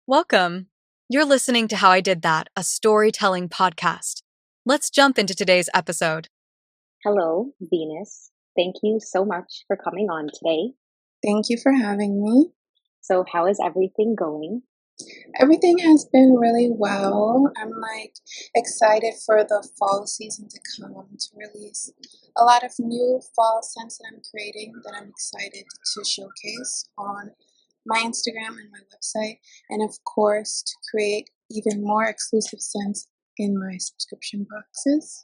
Welcome. You're listening to How I Did That, a storytelling podcast. Let's jump into today's episode. Hello, Venus. Thank you so much for coming on today. Thank you for having me. So, how is everything going? Everything has been really well. I'm excited for the fall season to come to release a lot of new fall scents that I'm creating that I'm excited to showcase on my Instagram and my website, and of course to create even more exclusive scents in my subscription boxes.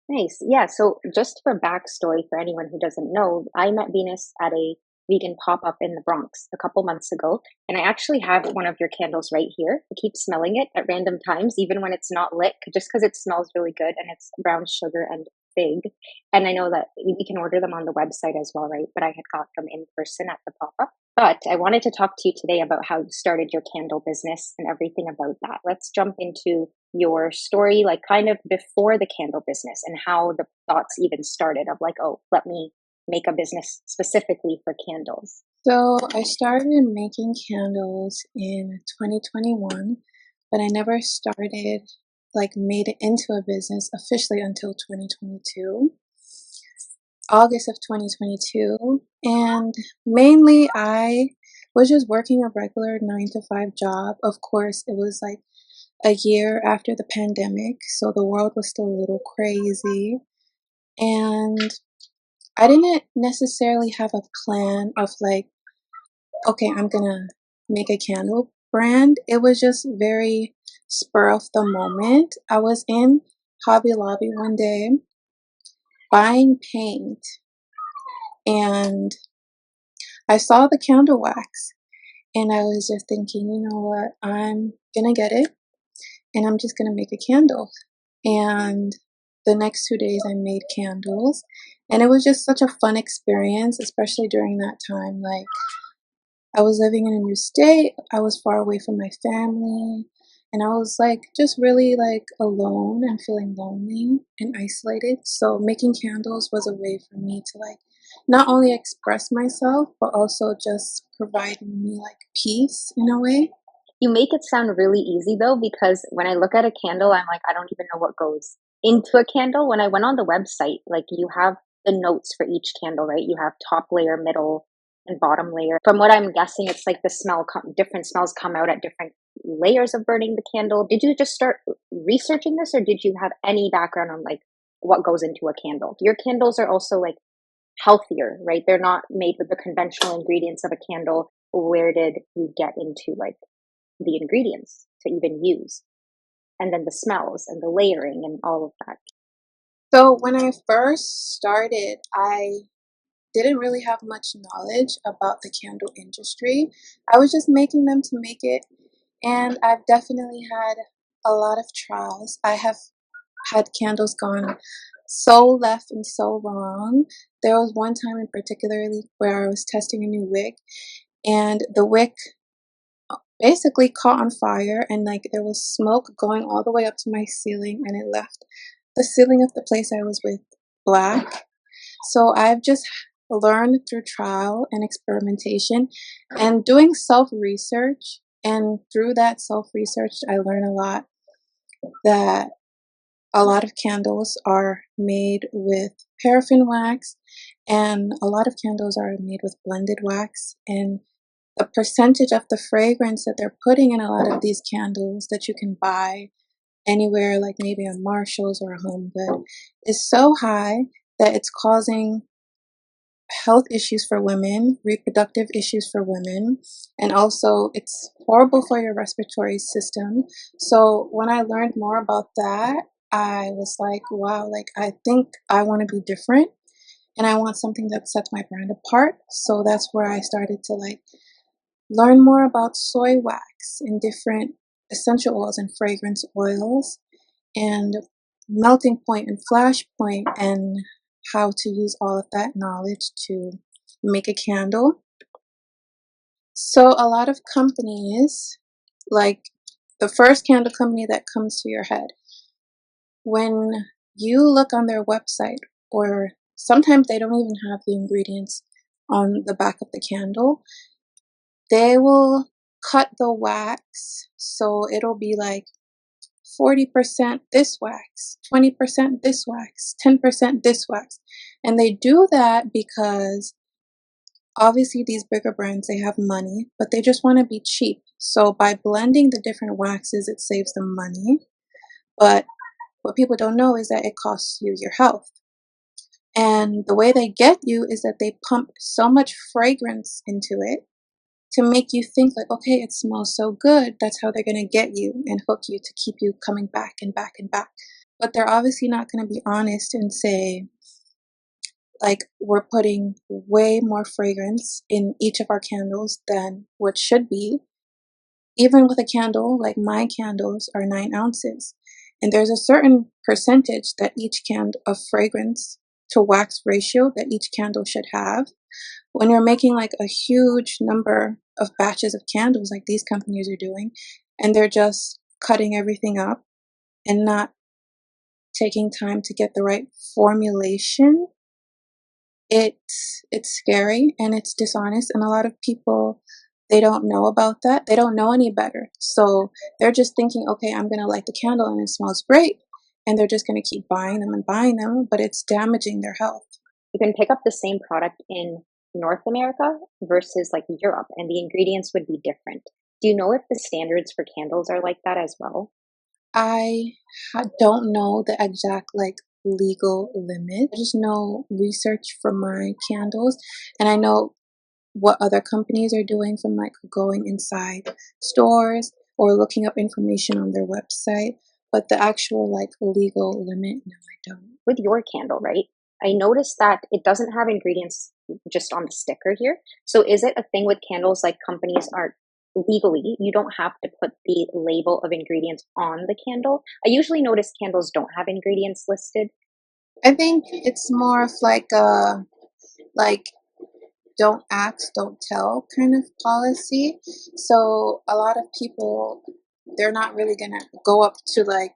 Nice. Yeah. So, just for backstory for anyone who doesn't know, I met Venus at a vegan pop-up in the Bronx a couple months ago, and I actually have one of your candles right here. I keep smelling it at random times, even when it's not lit, just because it smells really good, and it's brown sugar and fig. And I know that we can order them on the website as well, right? But I had got them in person at the pop-up. But I wanted to talk to you today about how you started your candle business and everything about that. Let's jump into your story, like kind of before the candle business and how the thoughts even started of like, oh, let me make a business specifically for candles. So I started making candles in 2021, but I never made it into a business officially until 2022. August of 2022, and mainly I was just working a regular 9 to 5 job. Of course, it was like a year after the pandemic, so the world was still a little crazy, and I didn't necessarily have a plan of like, okay, I'm gonna make a candle brand. It was just very spur of the moment. I was in Hobby Lobby one day buying paint, and I saw the candle wax, and I was just thinking, you know what, I'm gonna get it and I'm just gonna make a candle. And the next 2 days I made candles, and it was just such a fun experience, especially during that time. Like, I was living in a new state, I was far away from my family, and I was like just really like alone and feeling lonely and isolated. So making candles was a way for me to like not only express myself but also just provide me like peace in a way. You make it sound really easy though, because when I look at a candle, I'm like, I don't even know what goes into a candle. When I went on the website, like you have the notes for each candle, right? You have top layer, middle, and bottom layer. From what I'm guessing, it's like different smells come out at different layers of burning the candle. Did you just start researching this, or did you have any background on like what goes into a candle? Your candles are also like healthier, right? They're not made with the conventional ingredients of a candle. Where did you get into like the ingredients to even use? And then the smells and the layering and all of that. So when I first started, I didn't really have much knowledge about the candle industry. I was just making them to make it, and I've definitely had a lot of trials. I have had candles gone so left and so wrong. There was one time in particularly where I was testing a new wick, and the wick basically caught on fire, and like there was smoke going all the way up to my ceiling, and it left the ceiling of the place I was with black. So I've just learned through trial and experimentation and doing self-research, and through that self-research I learned a lot that a lot of candles are made with paraffin wax, and a lot of candles are made with blended wax, and the percentage of the fragrance that they're putting in a lot of these candles that you can buy anywhere, like maybe a Marshall's or a Home Good, is so high that it's causing health issues for women, reproductive issues for women, and also it's horrible for your respiratory system. So when I learned more about that, I was like, wow, like I think I want to be different and I want something that sets my brand apart. So that's where I started to like learn more about soy wax and different essential oils and fragrance oils and melting point and flash point, and how to use all of that knowledge to make a candle. So a lot of companies, like the first candle company that comes to your head, when you look on their website, or sometimes they don't even have the ingredients on the back of the candle, they will cut the wax so it'll be like 40% this wax, 20% this wax, 10% this wax. And they do that because obviously these bigger brands, they have money, but they just want to be cheap. So by blending the different waxes, it saves them money. But what people don't know is that it costs you your health. And the way they get you is that they pump so much fragrance into it to make you think like, okay, it smells so good. That's how they're going to get you and hook you to keep you coming back and back and back. But they're obviously not going to be honest and say, like, we're putting way more fragrance in each of our candles than what should be. Even with a candle, like my candles are 9 ounces. And there's a certain percentage that each can of fragrance to wax ratio that each candle should have. When you're making like a huge number of batches of candles like these companies are doing, and they're just cutting everything up and not taking time to get the right formulation, it's scary and it's dishonest, and a lot of people, they don't know about that. They don't know any better. So they're just thinking, okay, I'm going to light the candle and it smells great, and they're just going to keep buying them and buying them, but it's damaging their health. You can pick up the same product in North America versus like Europe, and the ingredients would be different. Do you know if the standards for candles are like that as well? I don't know the exact like legal limit. I just know research for my candles, and I know what other companies are doing from like going inside stores or looking up information on their website. But the actual like legal limit, no, I don't. With your candle, right? I noticed that it doesn't have ingredients just on the sticker here. So is it a thing with candles like companies are legally, you don't have to put the label of ingredients on the candle? I usually notice candles don't have ingredients listed. I think it's more of like don't ask, don't tell kind of policy. So a lot of people, they're not really gonna go up to like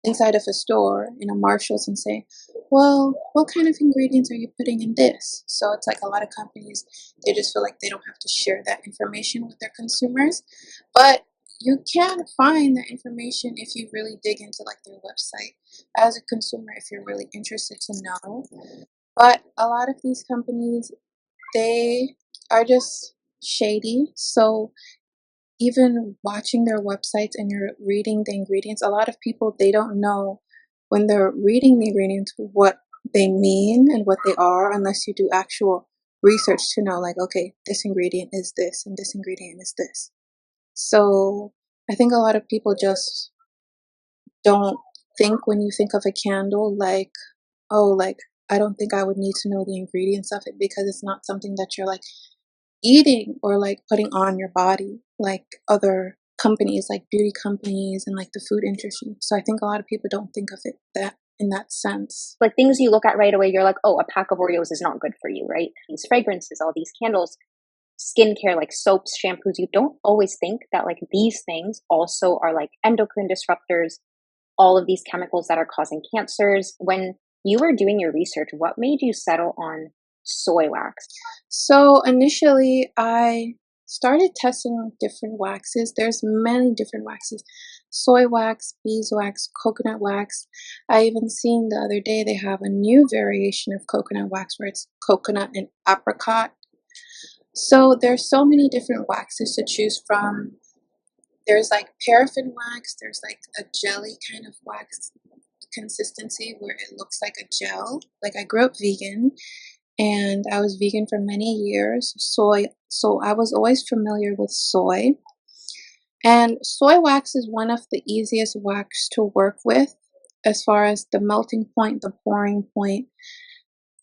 inside of a store in a Marshalls and say, well, what kind of ingredients are you putting in this? So it's like a lot of companies, they just feel like they don't have to share that information with their consumers. But you can find that information if you really dig into like their website as a consumer, if you're really interested to know. But a lot of these companies, they are just shady. So even watching their websites and you're reading the ingredients, a lot of people, they don't know when they're reading the ingredients what they mean and what they are unless you do actual research to know like, okay, this ingredient is this and this ingredient is this. So I think a lot of people just don't think when you think of a candle like, oh, like I don't think I would need to know the ingredients of it because it's not something that you're like eating or like putting on your body like other companies, like beauty companies and like the food industry. So I think a lot of people don't think of it that in that sense. Like things you look at right away, you're like, oh, a pack of Oreos is not good for you, right? These fragrances, all these candles, skincare, like soaps, shampoos, you don't always think that like these things also are like endocrine disruptors, all of these chemicals that are causing cancers. When you were doing your research, what made you settle on soy wax? So initially I started testing different waxes. There's many different waxes. Soy wax, beeswax, coconut wax. I even seen the other day they have a new variation of coconut wax where it's coconut and apricot. So there's so many different waxes to choose from. There's like paraffin wax, there's like a jelly kind of wax consistency where it looks like a gel. Like I grew up vegan and I was vegan for many years. So I was always familiar with soy. And soy wax is one of the easiest wax to work with as far as the melting point, the pouring point.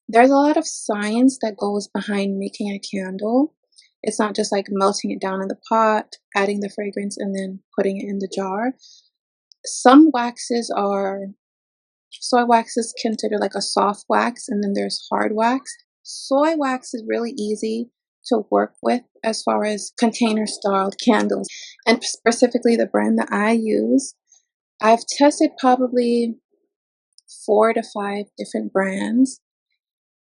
There's a lot of science that goes behind making a candle. It's not just like melting it down in the pot, adding the fragrance, and then putting it in the jar. Some waxes are soy wax is considered like a soft wax, and then there's hard wax. Soy wax is really easy to work with as far as container styled candles, and specifically the brand that I use. I've tested probably 4 to 5 different brands.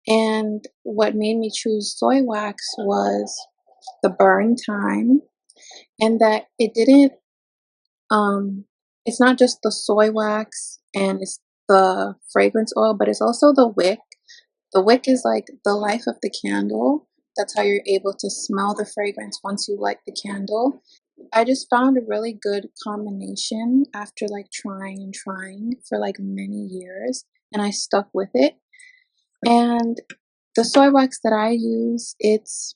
And what made me choose soy wax was the burn time, and that it didn't, it's not just the soy wax and it's the fragrance oil, but it's also the wick. The wick is like the life of the candle. That's how you're able to smell the fragrance once you light the candle. I just found a really good combination after like trying and trying for like many years, and I stuck with it. And the soy wax that I use, it's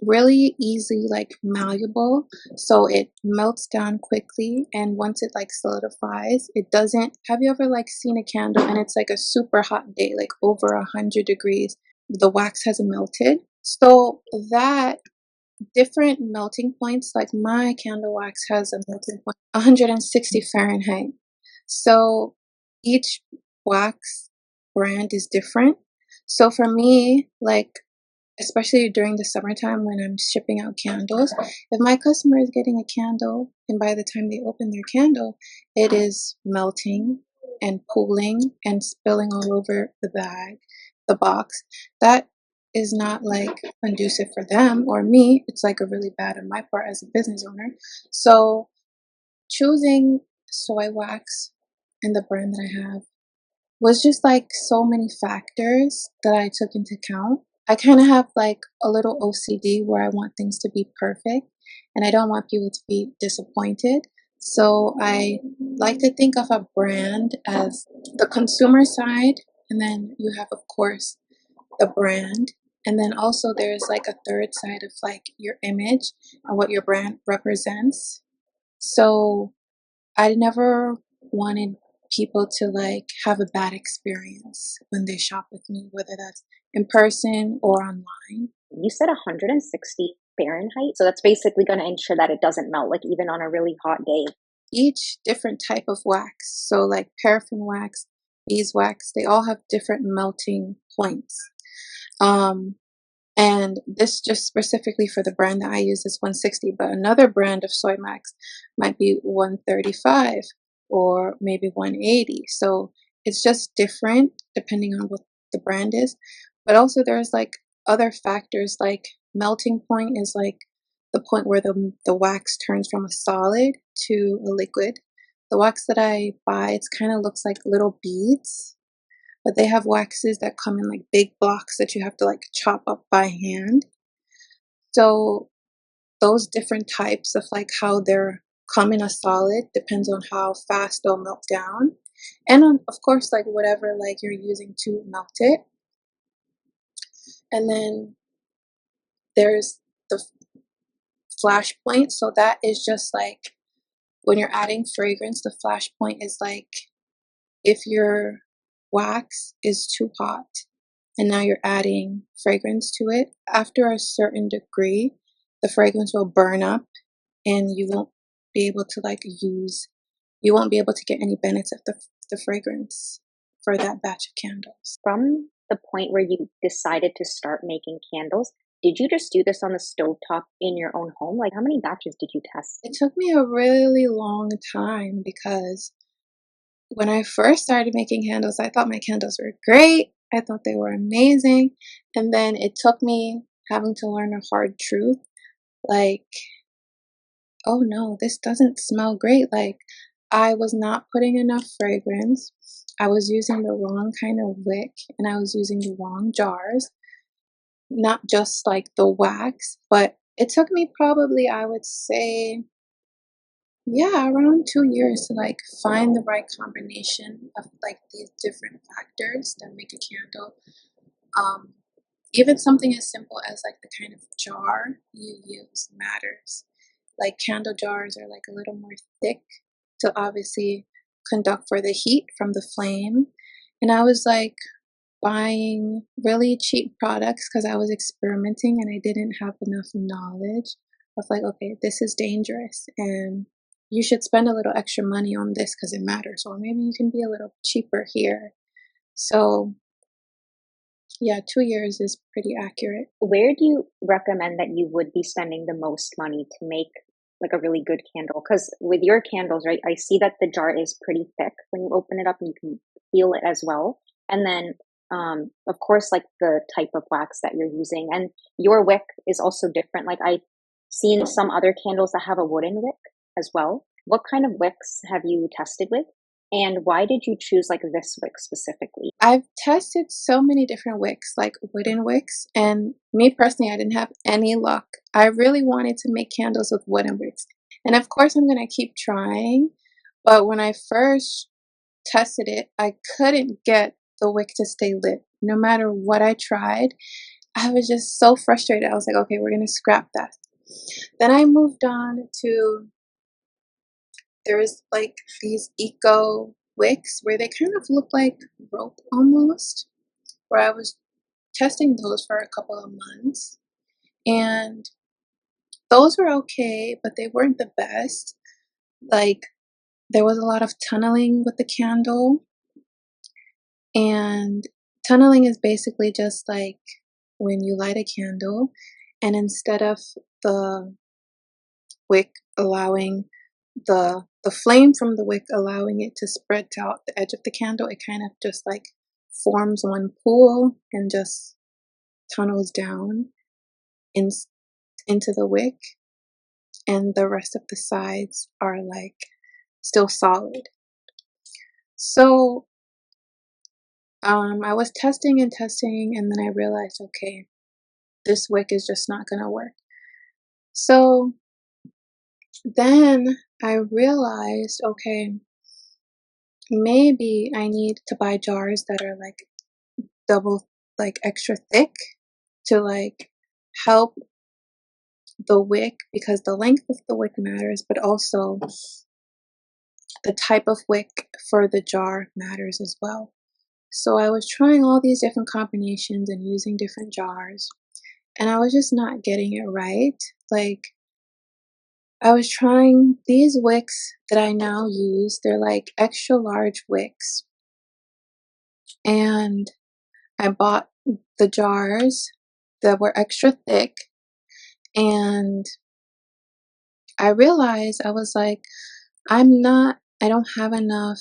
really easy, like malleable, so it melts down quickly, and once it like solidifies, it doesn't, have you ever like seen a candle and it's like a super hot day, like over 100 degrees, the wax hasn't melted? So that different melting points, like my candle wax has a melting point 160 Fahrenheit. So each wax brand is different. So for me, like especially during the summertime when I'm shipping out candles, if my customer is getting a candle and by the time they open their candle, it is melting and pooling and spilling all over the bag, the box, that is not like conducive for them or me. It's like a really bad on my part as a business owner. So choosing soy wax and the brand that I have was just like so many factors that I took into account. I kind of have like a little OCD where I want things to be perfect and I don't want people to be disappointed. So I like to think of a brand as the consumer side, and then you have, of course, the brand. And then also there's like a third side of like your image and what your brand represents. So I never wanted people to like have a bad experience when they shop with me, whether that's in person or online. You said 160 Fahrenheit, so that's basically going to ensure that it doesn't melt, like even on a really hot day. Each different type of wax, so like paraffin wax, beeswax, they all have different melting points. Um, And this just specifically for the brand that I use is 160, but another brand of soy wax might be 135 or maybe 180. So it's just different depending on what the brand is. But also there's like other factors like melting point is like the point where the wax turns from a solid to a liquid. The wax that I buy, it's kind of looks like little beads, but they have waxes that come in like big blocks that you have to like chop up by hand. So those different types of like how they're come in a solid depends on how fast they'll melt down. And on, of course, like whatever like you're using to melt it. And then there's the flash point. So that is just like when you're adding fragrance, the flash point is like if your wax is too hot and now you're adding fragrance to it, after a certain degree, the fragrance will burn up and you won't be able to like you won't be able to get any benefits of the fragrance for that batch of candles. From the point where you decided to start making candles, did you just do this on the stovetop in your own home? Like, how many batches did you test? It took me a really long time because when I first started making candles, I thought my candles were great. I thought they were amazing. And then it took me having to learn a hard truth like, oh no, this doesn't smell great. Like, I was not putting enough fragrance. I was using the wrong kind of wick and I was using the wrong jars, not just like the wax, but it took me probably, I would say, yeah, around 2 years to like find the right combination of like these different factors that make a candle. Um, Even something as simple as like the kind of jar you use matters. Like candle jars are like a little more thick to obviously conduct for the heat from the flame. And I was like buying really cheap products because I was experimenting and I didn't have enough knowledge of like, okay, this is dangerous and you should spend a little extra money on this because it matters. Or maybe you can be a little cheaper here. So yeah, 2 years is pretty accurate. Where do you recommend that you would be spending the most money to make like a really good candle? Because with your candles, right, I see that the jar is pretty thick when you open it up and you can feel it as well. And then, of course, like the type of wax that you're using. And your wick is also different. Like I've seen some other candles that have a wooden wick as well. What kind of wicks have you tested with? And why did you choose like this wick specifically? I've tested so many different wicks, like wooden wicks, and me personally, I didn't have any luck. I really wanted to make candles with wooden wicks. And of course, I'm going to keep trying. But when I first tested it, I couldn't get the wick to stay lit. No matter what I tried, I was just so frustrated. I was like, okay, we're going to scrap that. Then I moved on to, there's like these eco wicks where they kind of look like rope almost, where I was testing those for a couple of months. And those were okay, but they weren't the best. Like, there was a lot of tunneling with the candle. And tunneling is basically just like when you light a candle, and instead of the wick allowing the flame from the wick allowing it to spread out the edge of the candle, it kind of just like forms one pool and just tunnels down in, into the wick, and the rest of the sides are like still solid. So I was testing and testing, and then I realized, okay, this wick is just not gonna work. So then I realized, okay, maybe I need to buy jars that are like double, like extra thick to like help the wick, because the length of the wick matters, but also the type of wick for the jar matters as well. So I was trying all these different combinations and using different jars, and I was just not getting it right. Like, I was trying these wicks that I now use, they're like extra large wicks. And I bought the jars that were extra thick, and I realized, I was like, I don't have enough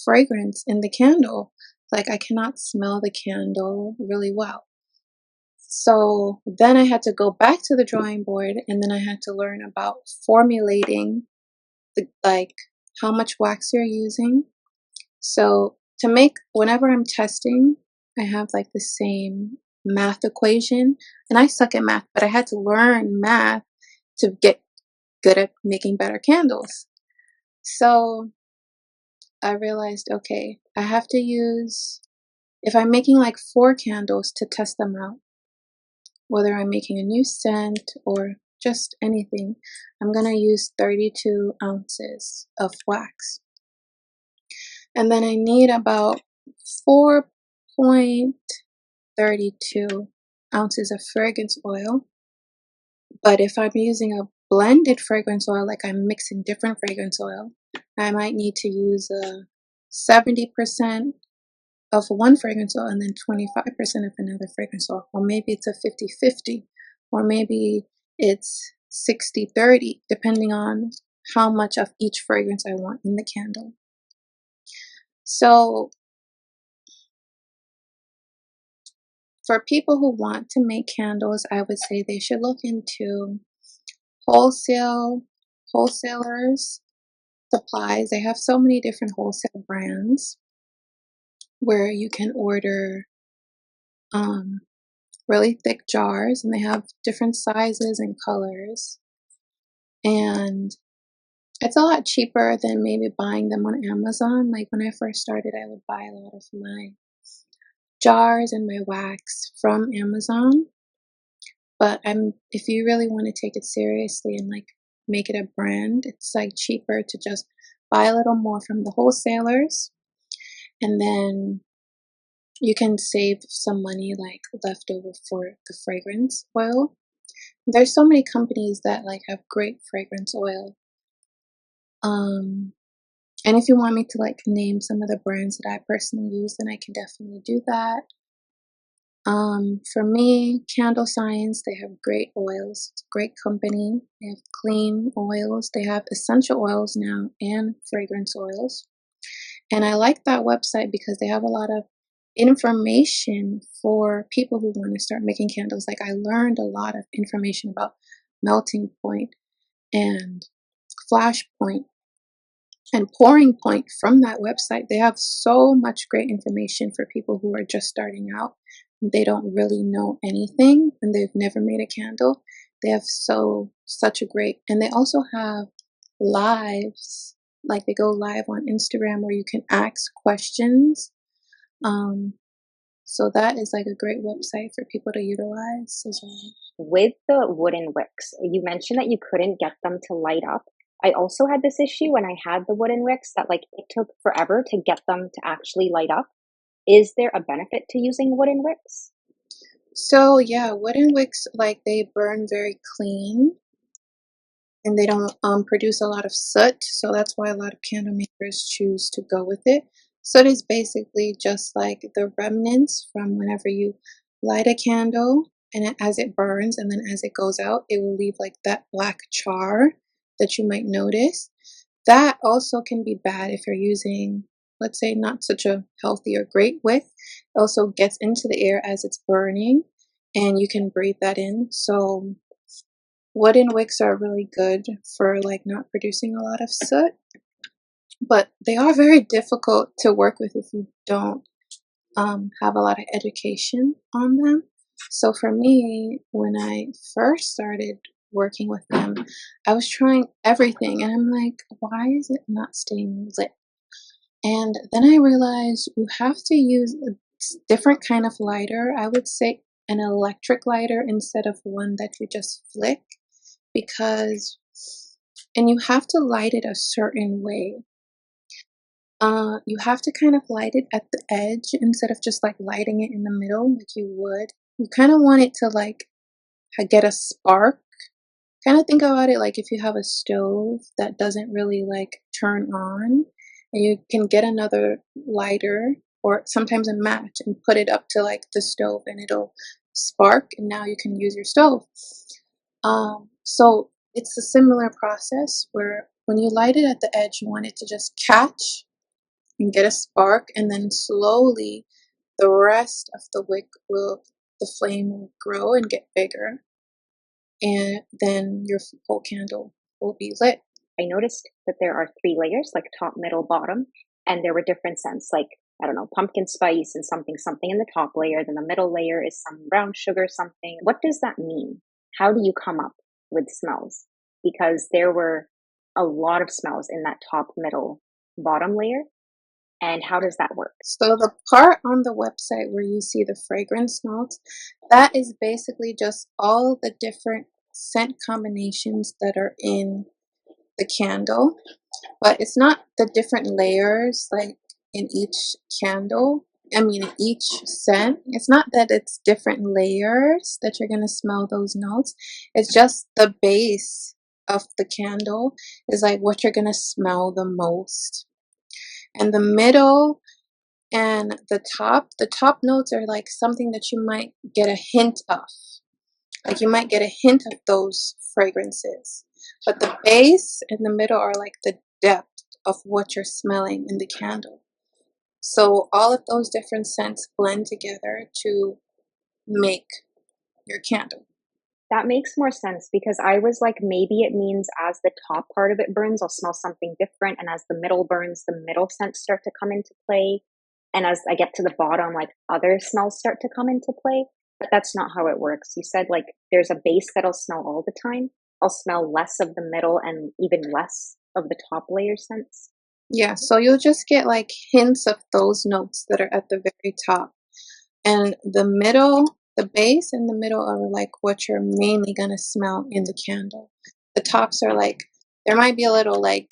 fragrance in the candle. Like, I cannot smell the candle really well. So then I had to go back to the drawing board, and then I had to learn about formulating like how much wax you're using. So to make, whenever I'm testing, I have like the same math equation, and I suck at math, but I had to learn math to get good at making better candles. So I realized, okay, I have to use, if I'm making like 4 candles to test them out, whether I'm making a new scent or just anything, I'm gonna use 32 ounces of wax. And then I need about 4.32 ounces of fragrance oil. But if I'm using a blended fragrance oil, like I'm mixing different fragrance oil, I might need to use 70% of one fragrance oil and then 25% of another fragrance oil. Or maybe it's a 50-50, or maybe it's 60-30, depending on how much of each fragrance I want in the candle. So for people who want to make candles, I would say they should look into wholesalers supplies. They have so many different wholesale brands where you can order really thick jars, and they have different sizes and colors, and it's a lot cheaper than maybe buying them on Amazon. Like when I first started, I would buy a lot of my jars and my wax from Amazon. But if you really want to take it seriously and like make it a brand, it's like cheaper to just buy a little more from the wholesalers, and then you can save some money like left over for the fragrance oil. There's so many companies that like have great fragrance oil. And if you want me to like name some of the brands that I personally use, then I can definitely do that. For me, Candle Science, they have great oils. It's a great company. They have clean oils. They have essential oils now and fragrance oils. And I like that website because they have a lot of information for people who want to start making candles. Like I learned a lot of information about melting point and flash point and pouring point from that website. They have so much great information for people who are just starting out. They don't really know anything and they've never made a candle. They have such a great, and they also have lives, like they go live on Instagram where you can ask questions. Um, so that is like a great website for people to utilize as well. With the wooden wicks, you mentioned that you couldn't get them to light up. I also had this issue when I had the wooden wicks that like it took forever to get them to actually light up. Is there a benefit to using wooden wicks? So yeah, wooden wicks, like they burn very clean and they don't produce a lot of soot. So that's why a lot of candle makers choose to go with it. Soot is basically just like the remnants from whenever you light a candle and as it burns and then as it goes out, it will leave like that black char that you might notice. That also can be bad if you're using, let's say, not such a healthy or great wick. It also gets into the air as it's burning and you can breathe that in. So wooden wicks are really good for like not producing a lot of soot, but they are very difficult to work with if you don't have a lot of education on them. So for me, when I first started working with them, I was trying everything and I'm like, why is it not staying lit? And then I realized you have to use a different kind of lighter. I would say an electric lighter instead of one that you just flick, because and you have to light it a certain way. You have to kind of light it at the edge instead of just like lighting it in the middle like you would. You kind of want it to like get a spark. Kind of think about it like if you have a stove that doesn't really like turn on, and you can get another lighter or sometimes a match and put it up to like the stove and it'll spark, and now you can use your stove. So it's a similar process where when you light it at the edge, you want it to just catch and get a spark, and then slowly the rest of the flame will grow and get bigger, and then your whole candle will be lit. I noticed that there are three layers, like top, middle, bottom, and there were different scents, like, I don't know, pumpkin spice and something, something in the top layer. Then the middle layer is some brown sugar, something. What does that mean? How do you come up with smells? Because there were a lot of smells in that top, middle, bottom layer. And how does that work? So the part on the website where you see the fragrance notes, that is basically just all the different scent combinations that are in the candle, but it's not the different layers like in each candle. I mean, in each scent, it's not that it's different layers that you're going to smell those notes. It's just the base of the candle is like what you're going to smell the most. And the middle and the top notes are like something that you might get a hint of. Like you might get a hint of those fragrances. But the base and the middle are like the depth of what you're smelling in the candle. So all of those different scents blend together to make your candle. That makes more sense because I was like, maybe it means as the top part of it burns, I'll smell something different. And as the middle burns, the middle scents start to come into play. And as I get to the bottom, like other smells start to come into play. But that's not how it works. You said like there's a base that I'll smell all the time. I'll smell less of the middle and even less of the top layer scents. Yeah, so you'll just get like hints of those notes that are at the very top. And the middle, the base and the middle are like what you're mainly going to smell in the candle. The tops are like, there might be a little like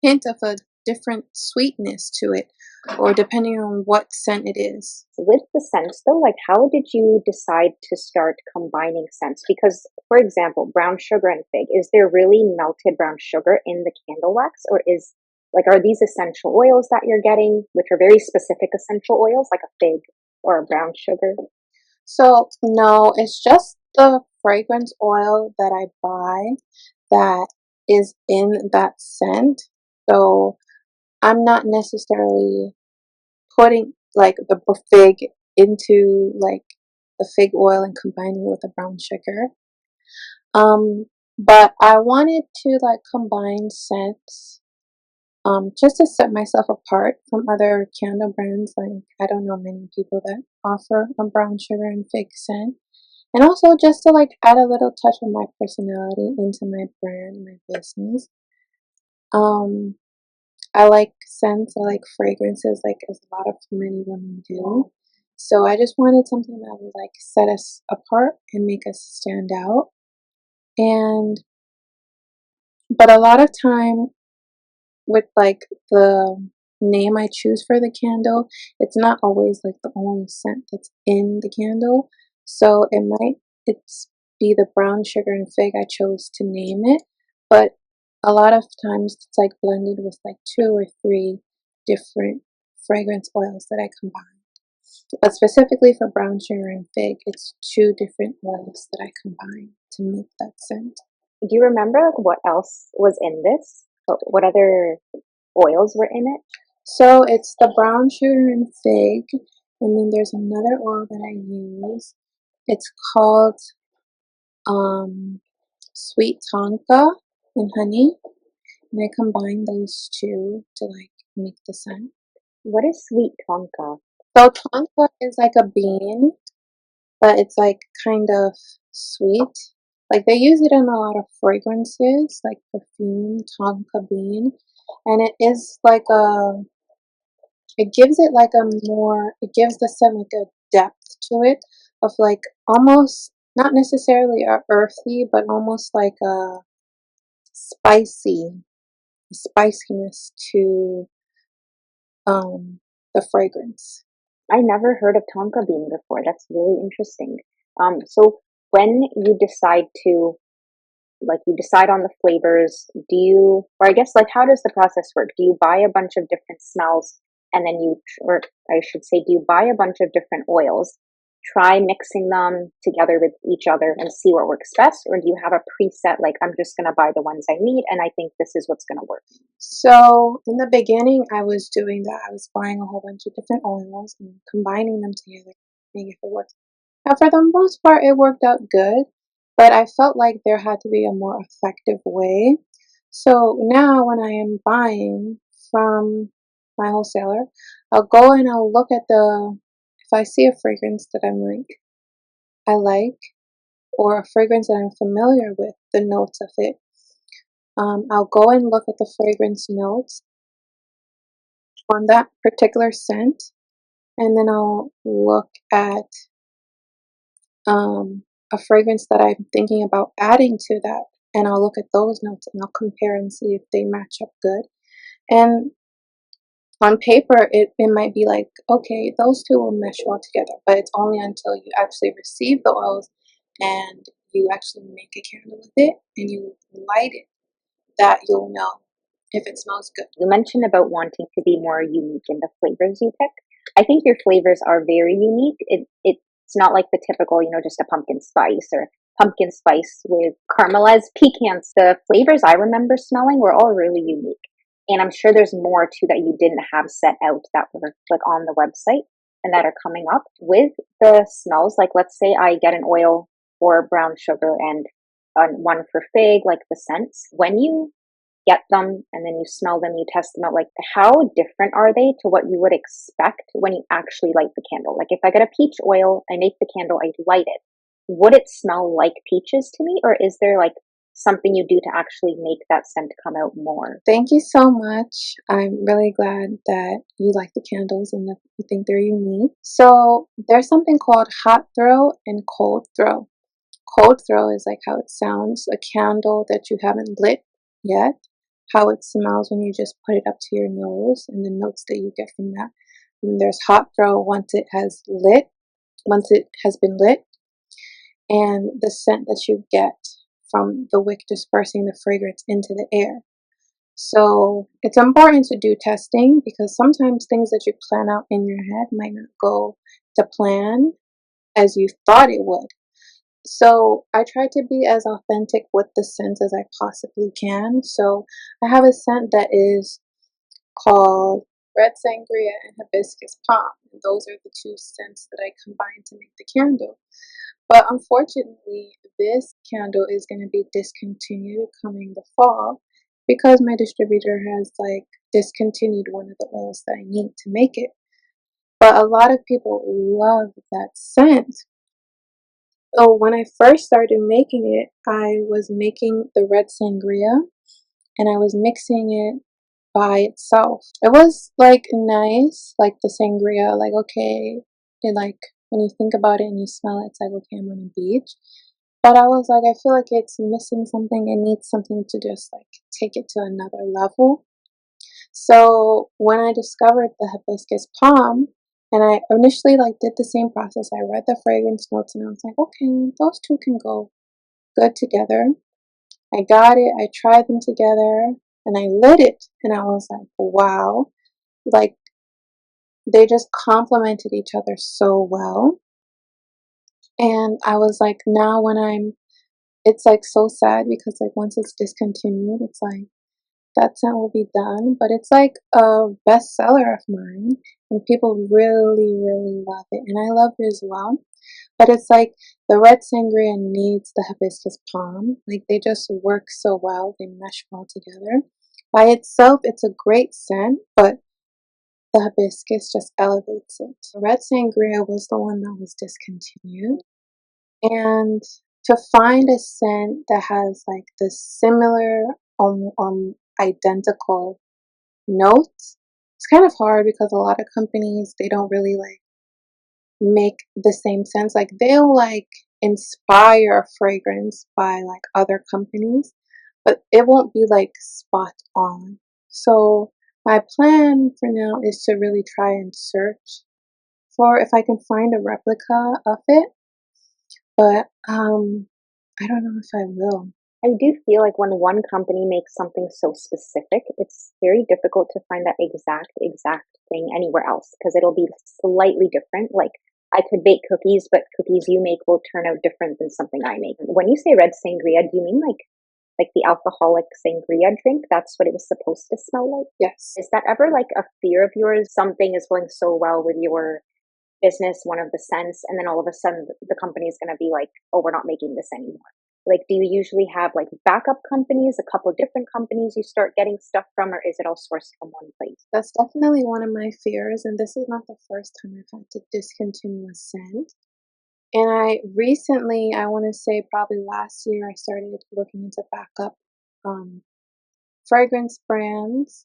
hint of a different sweetness to it, or depending on what scent it is. With the scents though, like how did you decide to start combining scents? Because for example, brown sugar and fig, is there really melted brown sugar in the candle wax, or is like are these essential oils that you're getting, which are very specific essential oils like a fig or a brown sugar? So no, it's just the fragrance oil that I buy that is in that scent. So I'm not necessarily putting like the fig into like the fig oil and combining it with the brown sugar. But I wanted to like combine scents, just to set myself apart from other candle brands. Like I don't know many people that offer a brown sugar and fig scent. And also just to like add a little touch of my personality into my brand, my business. Um, I like scents, I like fragrances, like as a lot of many women do. So I just wanted something that would like set us apart and make us stand out. And but a lot of time with like the name I choose for the candle, it's not always like the only scent that's in the candle. So it might it's be the brown sugar and fig I chose to name it, but a lot of times it's like blended with like 2 or 3 different fragrance oils that I combine. But specifically for brown sugar and fig, it's 2 different oils that I combine to make that scent. Do you remember like, what else was in this? What other oils were in it? So it's the brown sugar and fig, and then there's another oil that I use. It's called sweet tonka and honey, and I combine those 2 to like make the scent. What is sweet tonka? So tonka is like a bean, but it's like kind of sweet. Like they use it in a lot of fragrances, like perfume, tonka bean, and it is like it gives it like a more, it gives the scent like a depth to it of like almost not necessarily a earthy, but almost like a spiciness to the fragrance. I never heard of tonka bean before. That's really interesting. So when you decide to, like, you decide on the flavors, do you, or I guess, like, how does the process work? Do you buy a bunch of different smells and then or I should say, do you buy a bunch of different oils, try mixing them together with each other and see what works best? Or do you have a preset, like, I'm just going to buy the ones I need and I think this is what's going to work? So in the beginning, I was doing that. I was buying a whole bunch of different oils and combining them together, seeing if it works. Now, for the most part, it worked out good, but I felt like there had to be a more effective way. So now, when I am buying from my wholesaler, I'll go and I'll look at if I see a fragrance that I like, or a fragrance that I'm familiar with, the notes of it, I'll go and look at the fragrance notes on that particular scent, and then I'll look at a fragrance that I'm thinking about adding to that, and I'll look at those notes and I'll compare and see if they match up good. And on paper, it might be like, okay, those 2 will mesh well together, but it's only until you actually receive the oils and you actually make a candle with it and you light it that you'll know if it smells good. You mentioned about wanting to be more unique in the flavors you pick. I think your flavors are very unique. It's not like the typical, just a pumpkin spice or pumpkin spice with caramelized pecans. The flavors I remember smelling were all really unique. And I'm sure there's more too that you didn't have set out that were like on the website and that are coming up with the smells. Like let's say I get an oil for brown sugar and one for fig, like the scents. When you get them and then you smell them, you test them out, like how different are they to what you would expect when you actually light the candle? Like if I get a peach oil, I make the candle, I light it. Would it smell like peaches to me, or is there like something you do to actually make that scent come out more? Thank you so much. I'm really glad that you like the candles and that you think they're unique. So there's something called hot throw and cold throw. Cold throw is like how it sounds, a candle that you haven't lit yet, how it smells when you just put it up to your nose and the notes that you get from that. And there's hot throw once it has been lit, and the scent that you get from the wick dispersing the fragrance into the air. So it's important to do testing because sometimes things that you plan out in your head might not go to plan as you thought it would. So I try to be as authentic with the scent as I possibly can. So I have a scent that is called red sangria and hibiscus palm. And those are the two scents that I combine to make the candle. But unfortunately, this candle is going to be discontinued coming the fall because my distributor has discontinued one of the oils that I need to make it. But a lot of people love that scent. So when I first started making it, I was making the red sangria and I was mixing it by itself. It was nice, like the sangria, okay, it when you think about it and you smell it, it's okay, I'm on a beach. But I was I feel like it's missing something. It needs something to just take it to another level. So when I discovered the hibiscus palm, and I initially did the same process, I read the fragrance notes and I was okay, those two can go good together. I got it, I tried them together, and I lit it, and I was wow, like they just complemented each other so well. And I was now it's so sad because once it's discontinued, it's that scent will be done, but it's a bestseller of mine, and people really, really love it, and I love it as well. But it's the red sangria needs the hibiscus palm. They just work so well, they mesh well together. By itself, it's a great scent, but the hibiscus just elevates it. The red sangria was the one that was discontinued, and to find a scent that has the similar, identical notes, it's kind of hard because a lot of companies, they don't really make the same scents. They'll inspire a fragrance by other companies, but it won't be spot on. So my plan for now is to really try and search for if I can find a replica of it, but I don't know if I will. I do feel like when one company makes something so specific, it's very difficult to find that exact thing anywhere else because it'll be slightly different. I could bake cookies, but cookies you make will turn out different than something I make. When you say red sangria, do you mean like the alcoholic sangria drink? That's what it was supposed to smell like? Yes. Is that ever a fear of yours? Something is going so well with your business, one of the scents, and then all of a sudden the company is going to be oh, we're not making this anymore. Do you usually have backup companies, a couple of different companies you start getting stuff from, or is it all sourced from one place? That's definitely one of my fears, and this is not the first time I've had to discontinue a scent. And I recently, I want to say probably last year, I started looking into backup fragrance brands.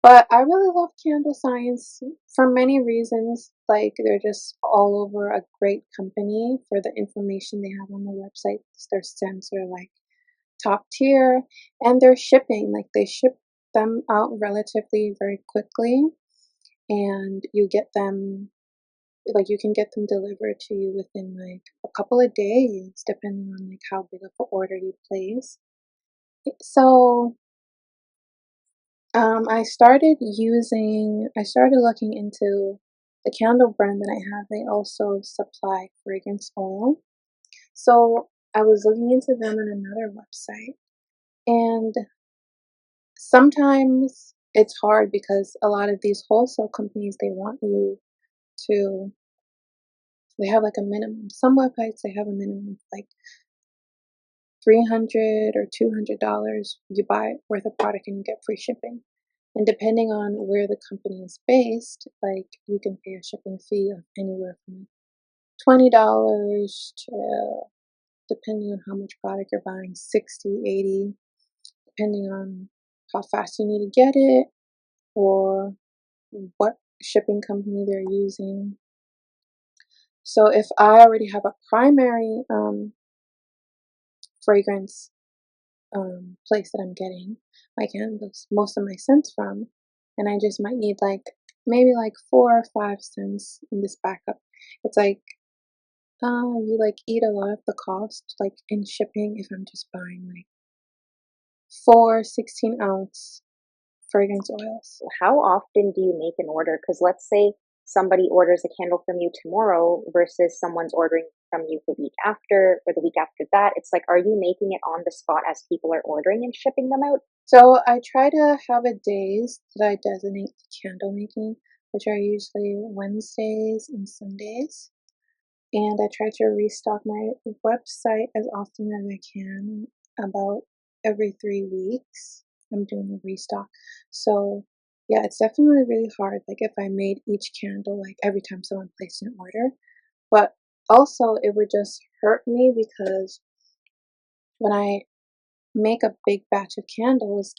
But I really love Candle Science for many reasons. They're just all over a great company for the information they have on the website. Their scents are top tier, and their shipping, they ship them out relatively very quickly, and you get them you can get them delivered to you within a couple of days, depending on how big of an order you place. So I started looking into the candle brand that I have. They also supply fragrance oil. So I was looking into them on another website. And sometimes it's hard because a lot of these wholesale companies, they want you to, they have a minimum. Some websites, they have a minimum of $300 or $200. You buy worth of product and you get free shipping. And depending on where the company is based, you can pay a shipping fee of anywhere from $20 to, depending on how much product you're buying, 60, 80, depending on how fast you need to get it or what shipping company they're using. So if I already have a primary fragrance place that I'm getting my candles, most of my scents from, and I just might need maybe 4 or 5 cents in this backup. It's you eat a lot of the cost in shipping if I'm just buying 4 16-ounce fragrance oils. How often do you make an order? Because let's say somebody orders a candle from you tomorrow versus someone's ordering from you the week after or the week after that? It's like, are you making it on the spot as people are ordering and shipping them out? So I try to have a days that I designate to candle making, which are usually Wednesdays and Sundays. And I try to restock my website as often as I can, about every 3 weeks. I'm doing a restock. So yeah, it's definitely really hard. Like if I made each candle like every time someone placed an order, but also it would just hurt me because when I make a big batch of candles,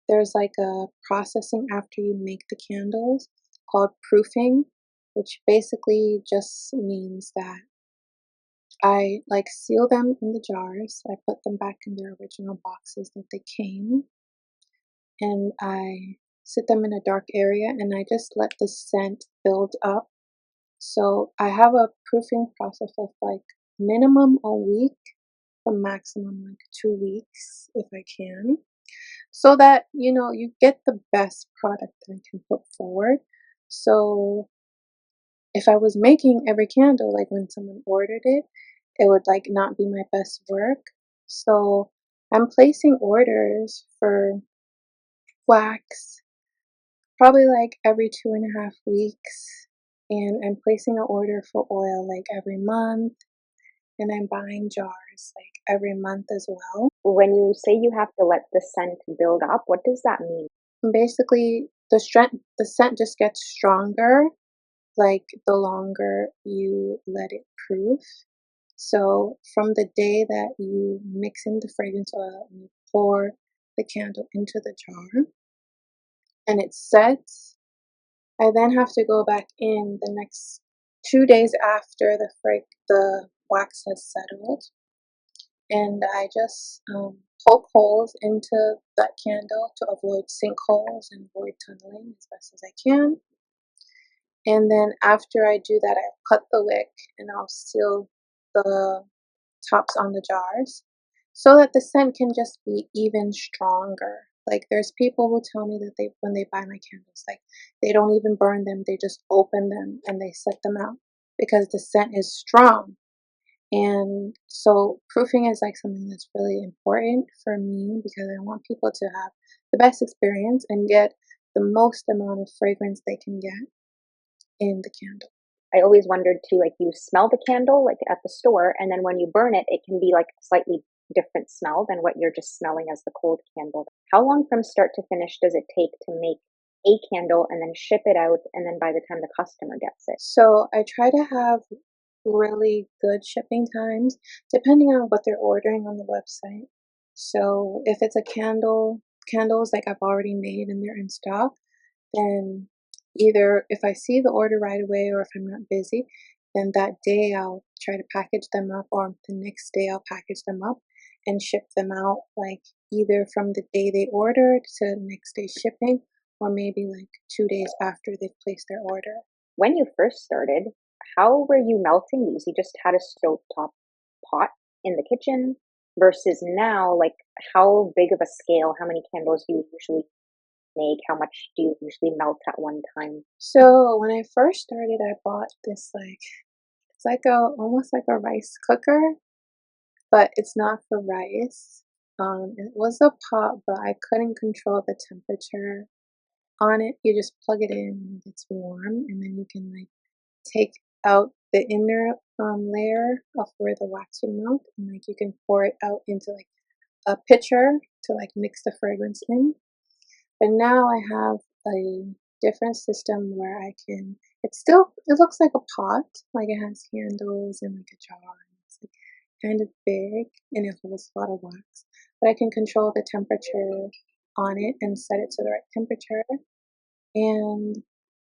there's like a processing after you make the candles called proofing, which basically just means that I like seal them in the jars. I put them back in their original boxes that they came, and I sit them in a dark area and I just let the scent build up. So I have a proofing process of like minimum a week, or maximum like 2 weeks if I can, so that you get the best product that I can put forward. So if I was making every candle like when someone ordered it, it would like not be my best work. So I'm placing orders for wax probably like every 2.5 weeks, and I'm placing an order for oil like every month, and I'm buying jars like every month as well. When you say you have to let the scent build up, what does that mean? And basically, the scent just gets stronger like the longer you let it proof. So from the day that you mix in the fragrance oil and you pour the candle into the jar and it sets, I then have to go back in the next 2 days after the wax has settled, and I just poke holes into that candle to avoid sinkholes and avoid tunneling as best as I can. And then after I do that, I cut the wick and I'll seal the tops on the jars so that the scent can just be even stronger. Like there's people who tell me that when they buy my candles, like they don't even burn them, they just open them and they set them out because the scent is strong. And so proofing is like something that's really important for me because I want people to have the best experience and get the most amount of fragrance they can get in the candle. I always wondered too, like you smell the candle like at the store, and then when you burn it, it can be like a slightly different smell than what you're just smelling as the cold candle. How long from start to finish does it take to make a candle and then ship it out, and then by the time the customer gets it? So I try to have really good shipping times depending on what they're ordering on the website. So if it's a candles like I've already made and they're in stock, then either if I see the order right away or if I'm not busy, then that day I'll try to package them up, or the next day I'll package them up and ship them out, like either from the day they ordered to the next day shipping, or maybe like 2 days after they've placed their order. When you first started, how were you melting these? You just had a stovetop pot in the kitchen versus now, like how big of a scale, how many candles do you usually make? How much do you usually melt at one time? So when I first started, I bought this like it's like almost like a rice cooker, but it's not for rice. It was a pot, but I couldn't control the temperature on it. You just plug it in and it gets warm, and then you can like take out the inner layer of where the wax would melt, and like you can pour it out into like a pitcher to like mix the fragrance in. But now I have a different system where it looks like a pot, like it has handles and like a jar. And it's like kind of big and it holds a lot of wax. But I can control the temperature on it and set it to the right temperature. And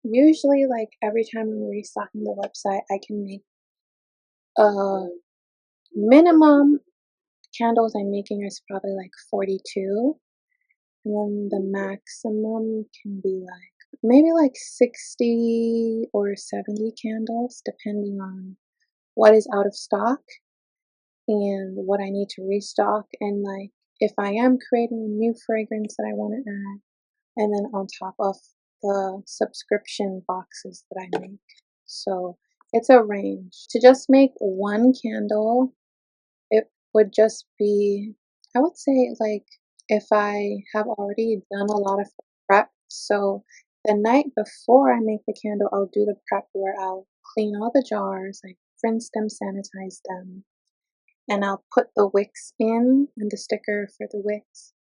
usually, like every time I'm restocking the website, I can make a minimum candles I'm making is probably like 42. And then the maximum can be like maybe like 60 or 70 candles, depending on what is out of stock and what I need to restock. And like if I am creating a new fragrance that I want to add, and then on top of the subscription boxes that I make. So It's a range. To just make one candle, it would just be, I would say, like, if I have already done a lot of prep. So the night before I make the candle, I'll do the prep where I'll clean all the jars, like rinse them, sanitize them, and I'll put the wicks in and the sticker for the wicks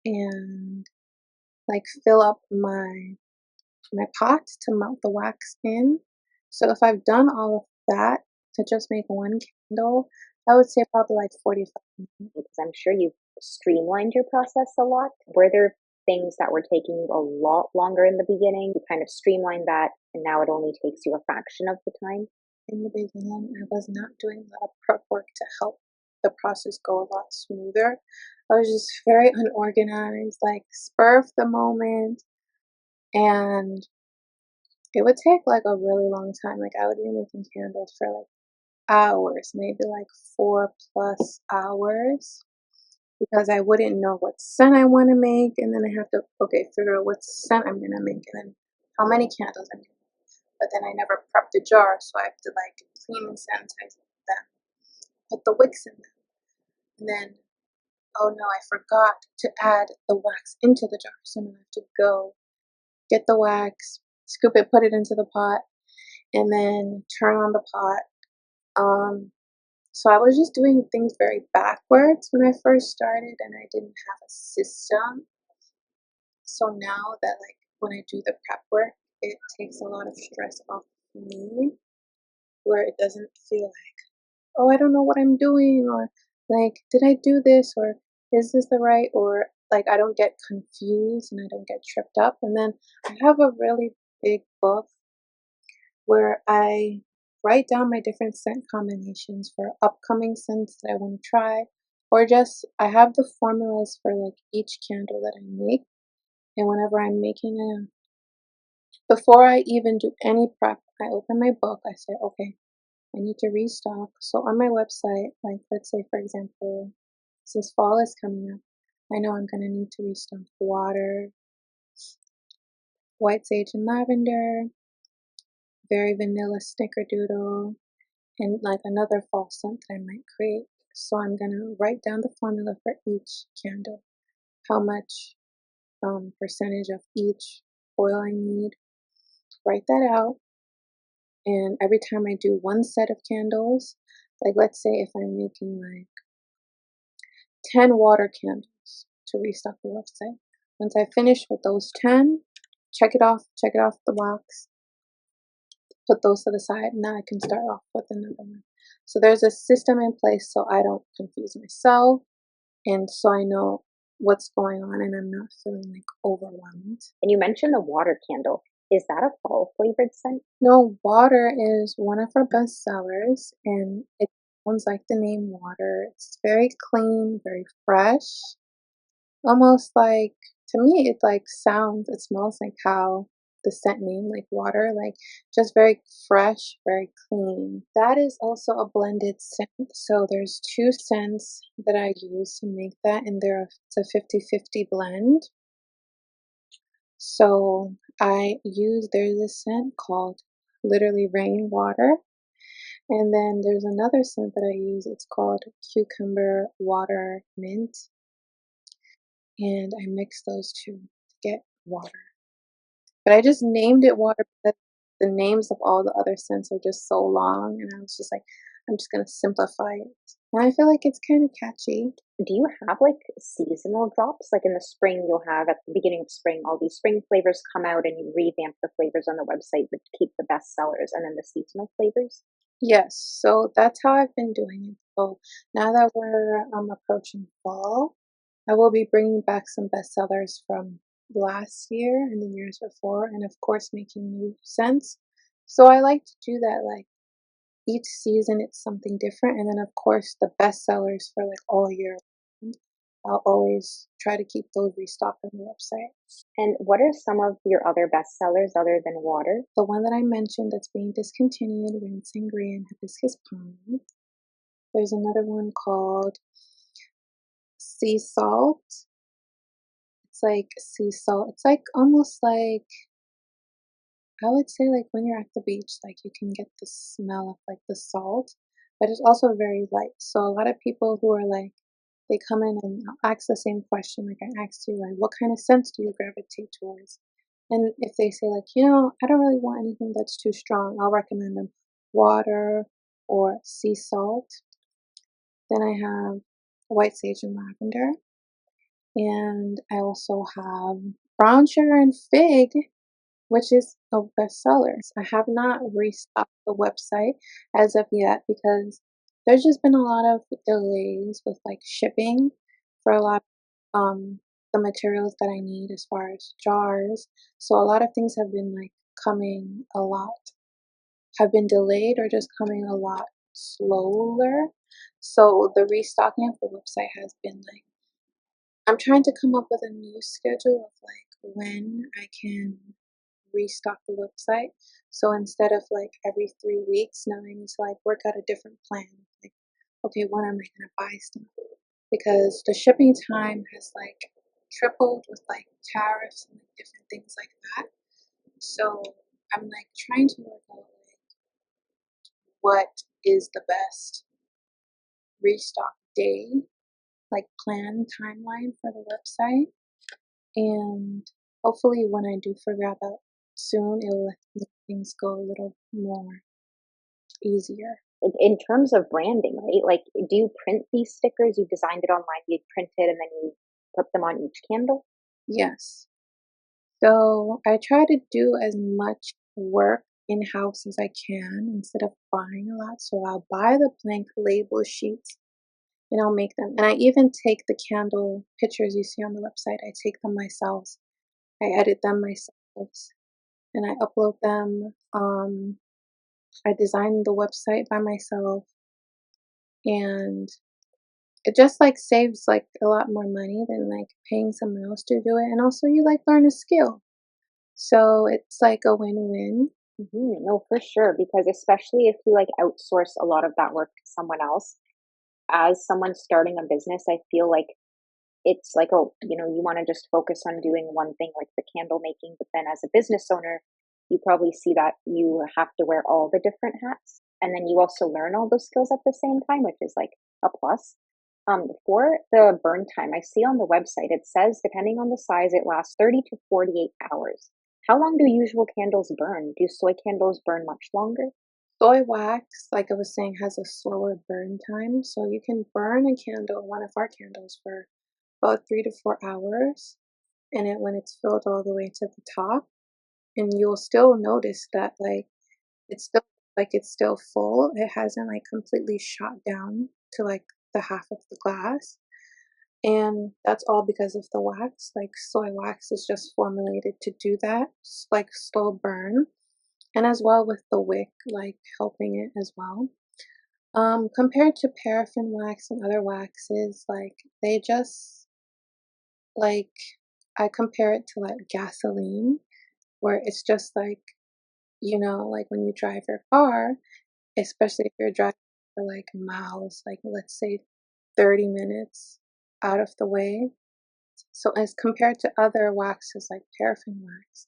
and like fill up my pot to melt the wax in. So if I've done all of that to just make one candle, I would say probably like 45 minutes. Because I'm sure you've streamlined your process a lot. Were there things that were taking you a lot longer in the beginning? You kind of streamlined that, and now it only takes you a fraction of the time. In the beginning, I was not doing a lot of prep work to help the process go a lot smoother. I was just very unorganized, like spur of the moment, and it would take like a really long time. Like I would be making candles for like hours, maybe like 4+ hours, because I wouldn't know what scent I want to make, and then I have to figure out what scent I'm gonna make, and then how many candles I'm gonna make. But then I never prepped the jar, so I have to like clean and sanitize them, put the wicks in them, and then oh no, I forgot to add the wax into the jar, so now I have to go get the wax, scoop it, put it into the pot, and then turn on the pot. So I was just doing things very backwards when I first started, and I didn't have a system. So now that like when I do the prep work, it takes a lot of stress off me, where it doesn't feel like, oh, I don't know what I'm doing, or like, did I do this, or is this the right, or like I don't get confused and I don't get tripped up. And then I have a really big book where I write down my different scent combinations for upcoming scents that I want to try, or just I have the formulas for like each candle that I make. And whenever I'm making before I even do any prep, I open my book, I say, okay, I need to restock. So on my website, like let's say for example, since fall is coming up, I know I'm gonna need to restock water, white sage and lavender, very vanilla snickerdoodle, and like another fall scent that I might create. So I'm gonna write down the formula for each candle, how much percentage of each oil I need. Write that out, and every time I do one set of candles, like let's say if I'm making like 10 water candles to restock the website. Once I finish with those 10, check it off the box, put those to the side. Now I can start off with another one. So there's a system in place so I don't confuse myself, and so I know what's going on and I'm not feeling like overwhelmed. And you mentioned the water candle. Is that a fall flavored scent? No, water is one of our best sellers, and it sounds like the name water. It's very clean, very fresh, almost like, to me, it smells like how the scent name, like water, like just very fresh, very clean. That is also a blended scent. So there's two scents that I use to make that, and it's a 50-50 blend. So there's a scent called literally rainwater. And then there's another scent that I use. It's called cucumber water mint. And I mix those two to get water. But I just named it water because the names of all the other scents are just so long. And I was just like, I'm just going to simplify it. And I feel like it's kind of catchy. Do you have like seasonal drops? Like in the spring, you'll have at the beginning of spring, all these spring flavors come out and you revamp the flavors on the website, but keep the best sellers and then the seasonal flavors? Yes, so that's how I've been doing it. So now that we're approaching fall, I will be bringing back some bestsellers from last year and the years before, and of course, making new scents. So I like to do that, like each season it's something different, and then of course the bestsellers for like all year round. I'll always try to keep those restocked on the website. And what are some of your other best sellers other than water? The one that I mentioned that's being discontinued, Wind Sangria and Hibiscus Palm. There's another one called Sea Salt. It's like sea salt. It's like almost like I would say like when you're at the beach, like you can get the smell of like the salt, but it's also very light. So a lot of people who are like, they come in and ask the same question, like I asked you, like, what kind of scents do you gravitate towards? And if they say like, I don't really want anything that's too strong, I'll recommend them water or sea salt. Then I have white sage and lavender. And I also have brown sugar and fig, which is a bestseller. I have not restocked the website as of yet because there's just been a lot of delays with like shipping for a lot of the materials that I need as far as jars. So a lot of things have been like coming a lot, have been delayed or just coming a lot slower. So the restocking of the website has been like, I'm trying to come up with a new schedule of like when I can restock the website. So instead of like every 3 weeks, now I need to like work out a different plan. Like, okay, when am I gonna buy stuff? Because the shipping time has like tripled with like tariffs and like different things like that. So I'm like trying to work out like what is the best restock day, like plan timeline for the website. And hopefully when I do figure out that soon, it will let things go a little more easier. In terms of branding, right? Like, do you print these stickers? You designed it online, you print it, and then you put them on each candle? Yes. So I try to do as much work in-house as I can instead of buying a lot. So I'll buy the blank label sheets and I'll make them. And I even take the candle pictures you see on the website, I take them myself. I edit them myself and I upload them. I designed the website by myself and it just like saves like a lot more money than like paying someone else to do it. And also you like learn a skill. So it's like a win-win. No, for sure. Because especially if you like outsource a lot of that work to someone else, as someone starting a business, I feel like it's like, oh, you want to just focus on doing one thing like the candle making. But then as a business owner, you probably see that you have to wear all the different hats. And then you also learn all those skills at the same time, which is like a plus. For the burn time, I see on the website, it says depending on the size, it lasts 30 to 48 hours. How long do usual candles burn? Do soy candles burn much longer? Soy wax, like I was saying, has a slower burn time. So you can burn a candle, one of our candles, for about 3 to 4 hours. And when it's filled all the way to the top, and you'll still notice that it's still full. It hasn't like completely shot down to like the half of the glass. And that's all because of the wax. Like soy wax is just formulated to do that, like slow burn. And as well with the wick, like helping it as well. Compared to paraffin wax and other waxes, like they just like I compare it to like gasoline, where it's just like, like when you drive your car, especially if you're driving for like miles, like let's say 30 minutes out of the way. So as compared to other waxes like paraffin wax,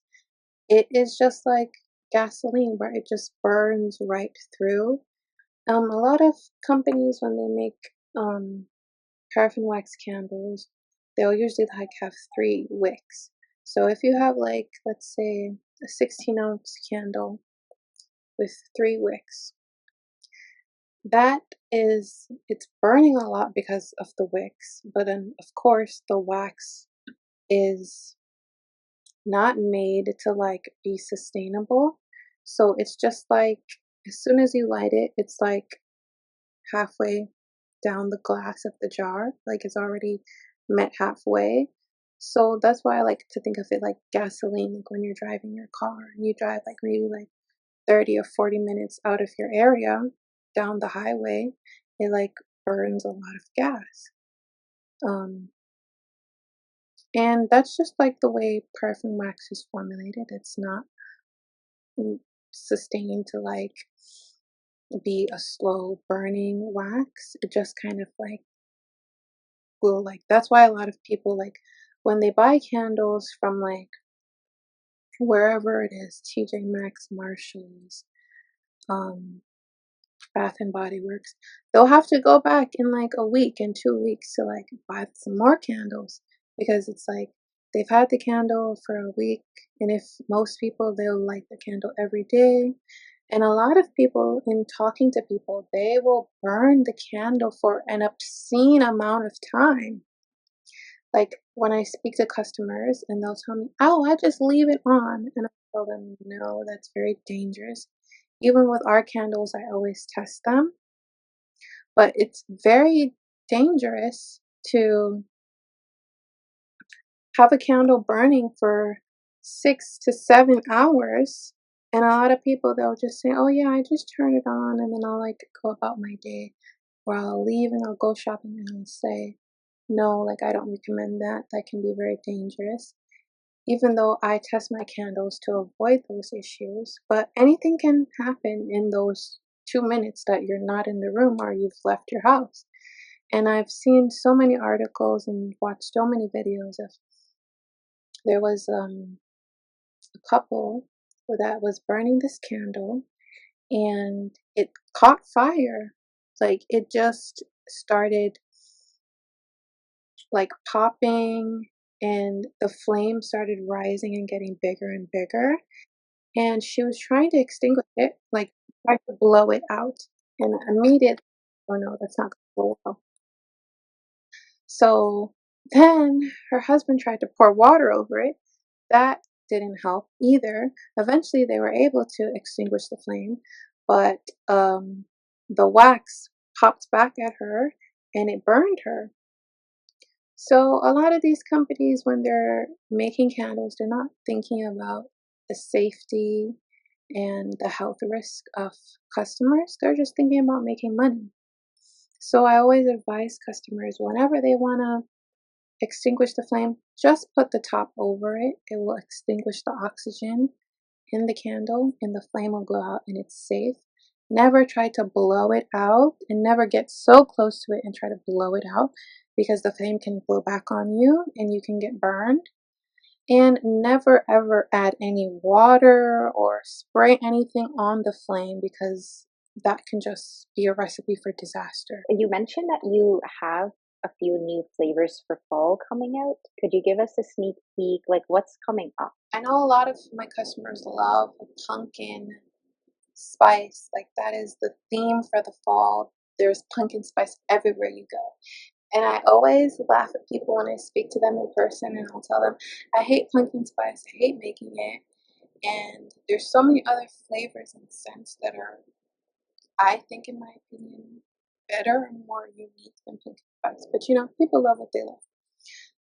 it is just like gasoline where it just burns right through. A lot of companies when they make paraffin wax candles, they'll usually like have 3 wicks. So if you have like let's say a 16-ounce candle with 3 wicks, it's burning a lot because of the wicks, but then of course the wax is not made to like be sustainable. So it's just like as soon as you light it, it's like halfway down the glass of the jar, like it's already met halfway. So that's why I like to think of it like gasoline, like when you're driving your car and you drive like maybe like 30 or 40 minutes out of your area down the highway, it like burns a lot of gas. Um, and that's just like the way paraffin wax is formulated. It's not sustained to like be a slow burning wax. It just kind of like will like that's why a lot of people like when they buy candles from like wherever it is, TJ Maxx, Marshalls, Bath and Body Works, they'll have to go back in like a week and 2 weeks to like buy some more candles because it's like they've had the candle for a week, and if most people, they'll light the candle every day. And a lot of people, in talking to people, they will burn the candle for an obscene amount of time. Like when I speak to customers and they'll tell me, oh, I just leave it on. And I tell them, no, that's very dangerous. Even with our candles, I always test them. But it's very dangerous to have a candle burning for 6 to 7 hours. And a lot of people, they'll just say, oh, yeah, I just turn it on and then I'll like go about my day. Or I'll leave and I'll go shopping and I'll say, no, like I don't recommend that. That can be very dangerous. Even though I test my candles to avoid those issues, but anything can happen in those 2 minutes that you're not in the room or you've left your house. And I've seen so many articles and watched so many videos of there was a couple that was burning this candle and it caught fire. Like it just started like popping and the flame started rising and getting bigger and bigger. And she was trying to extinguish it, like try to blow it out. And immediately, oh no, that's not going to go well. So then her husband tried to pour water over it. That didn't help either. Eventually, they were able to extinguish the flame, but the wax popped back at her and it burned her. So a lot of these companies, when they're making candles, they're not thinking about the safety and the health risk of customers. They're just thinking about making money. So I always advise customers whenever they want to extinguish the flame, just put the top over it. It will extinguish the oxygen in the candle and the flame will go out and it's safe. Never try to blow it out and never get so close to it and try to blow it out because the flame can blow back on you and you can get burned. And never ever add any water or spray anything on the flame because that can just be a recipe for disaster. You mentioned that you have a few new flavors for fall coming out. Could you give us a sneak peek? Like what's coming up? I know a lot of my customers love pumpkin spice. Like that is the theme for the fall. There's pumpkin spice everywhere you go. And I always laugh at people when I speak to them in person and I'll tell them, I hate pumpkin spice, I hate making it. And there's so many other flavors and scents that are, I think in my opinion, better and more unique than pumpkin spice. But you know, people love what they love.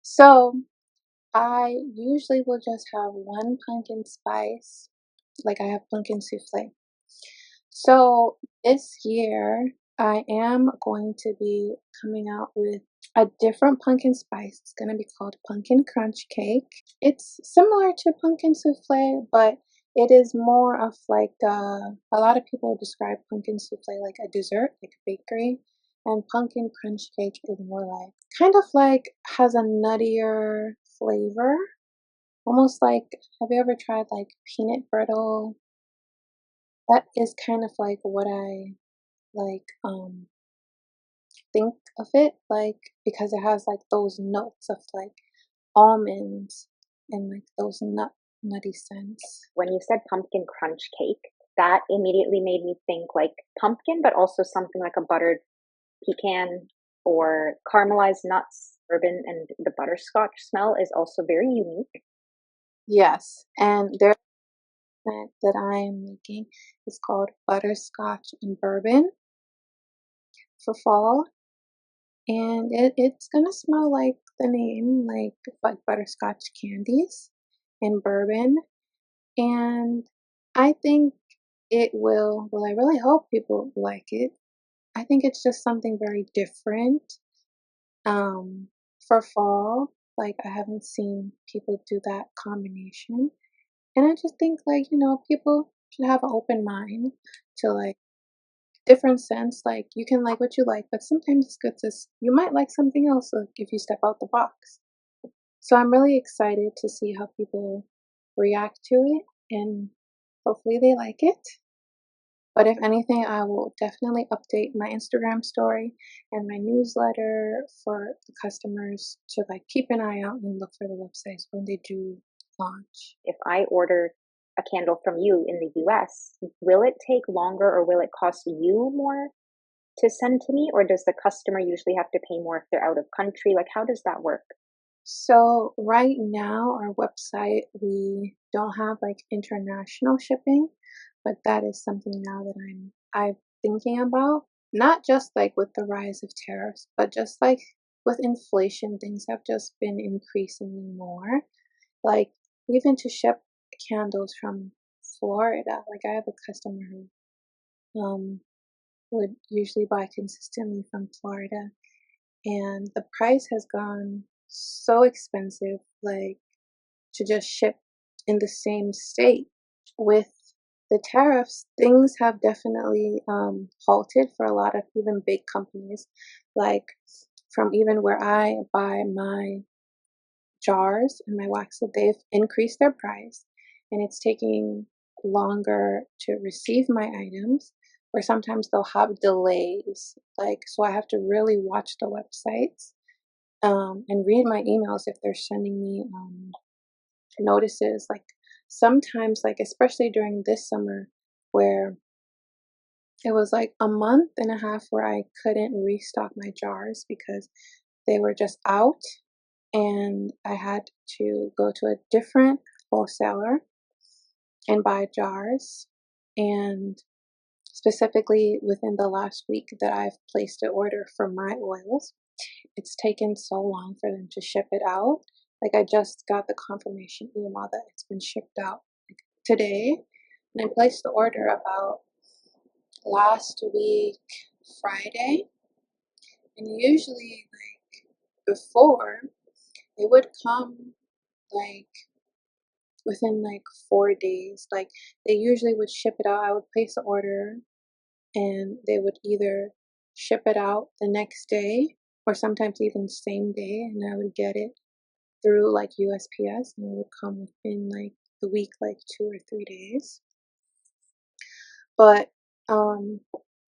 So I usually will just have one pumpkin spice, like I have pumpkin souffle. So this year, I am going to be coming out with a different pumpkin spice. It's going to be called pumpkin crunch cake. It's similar to pumpkin souffle, but it is more of like a lot of people describe pumpkin souffle like a dessert, like a bakery. And pumpkin crunch cake is more like kind of like has a nuttier flavor. Almost like, have you ever tried like peanut brittle? That is kind of like what I like think of it like because it has like those notes of like almonds and like those nutty scents. When you said pumpkin crunch cake, that immediately made me think like pumpkin, but also something like a buttered pecan or caramelized nuts. Bourbon and the butterscotch smell is also very unique. Yes, and there's that I am making is called butterscotch and bourbon for fall. And it's gonna smell like the name, like butterscotch candies and bourbon. And I think it will, well, I really hope people like it. I think it's just something very different for fall. Like, I haven't seen people do that combination. And I just think, like, you know, people should have an open mind to like different scents. Like you can like what you like, but sometimes it's good to you might like something else like if you step out the box. So I'm really excited to see how people react to it, and hopefully they like it. But if anything, I will definitely update my Instagram story and my newsletter for the customers to like keep an eye out and look for the websites when they do launch. If I order a candle from you in the US, will it take longer or will it cost you more to send to me? Or does the customer usually have to pay more if they're out of country? Like, how does that work? So right now, our website, we don't have like international shipping, but that is something now that I'm thinking about. Not just like with the rise of tariffs, but just like with inflation, things have just been increasingly more. Like even to ship candles from Florida, like I have a customer who would usually buy consistently from Florida, and the price has gone so expensive, like to just ship in the same state. With the tariffs, things have definitely halted for a lot of even big companies, like from even where I buy my jars and my wax, so they've increased their price, and it's taking longer to receive my items, or sometimes they'll have delays, like so I have to really watch the websites and read my emails if they're sending me notices. Like sometimes, like especially during this summer, where it was like a month and a half where I couldn't restock my jars because they were just out, and I had to go to a different wholesaler and buy jars. And specifically within the last week that I've placed an order for my oils, it's taken so long for them to ship it out. Like I just got the confirmation email that it's been shipped out like today, and I placed the order about last week Friday. And usually, like before, it would come like within like 4 days. Like they usually would ship it out. I would place the order, and they would either ship it out the next day or sometimes even same day, and I would get it through like USPS, and it would come within like the week, like 2 or 3 days. But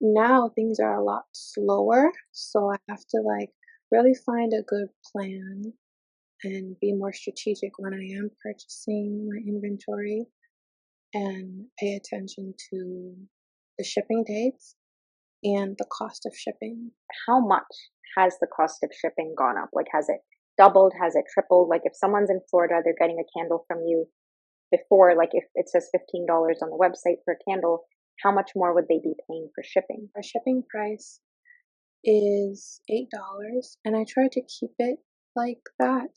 now things are a lot slower, so I have to like really find a good plan and be more strategic when I am purchasing my inventory, and pay attention to the shipping dates and the cost of shipping. How much has the cost of shipping gone up? Like, has it doubled? Has it tripled? Like, if someone's in Florida, they're getting a candle from you before, like, if it says $15 on the website for a candle, how much more would they be paying for shipping? Our shipping price is $8, and I try to keep it like that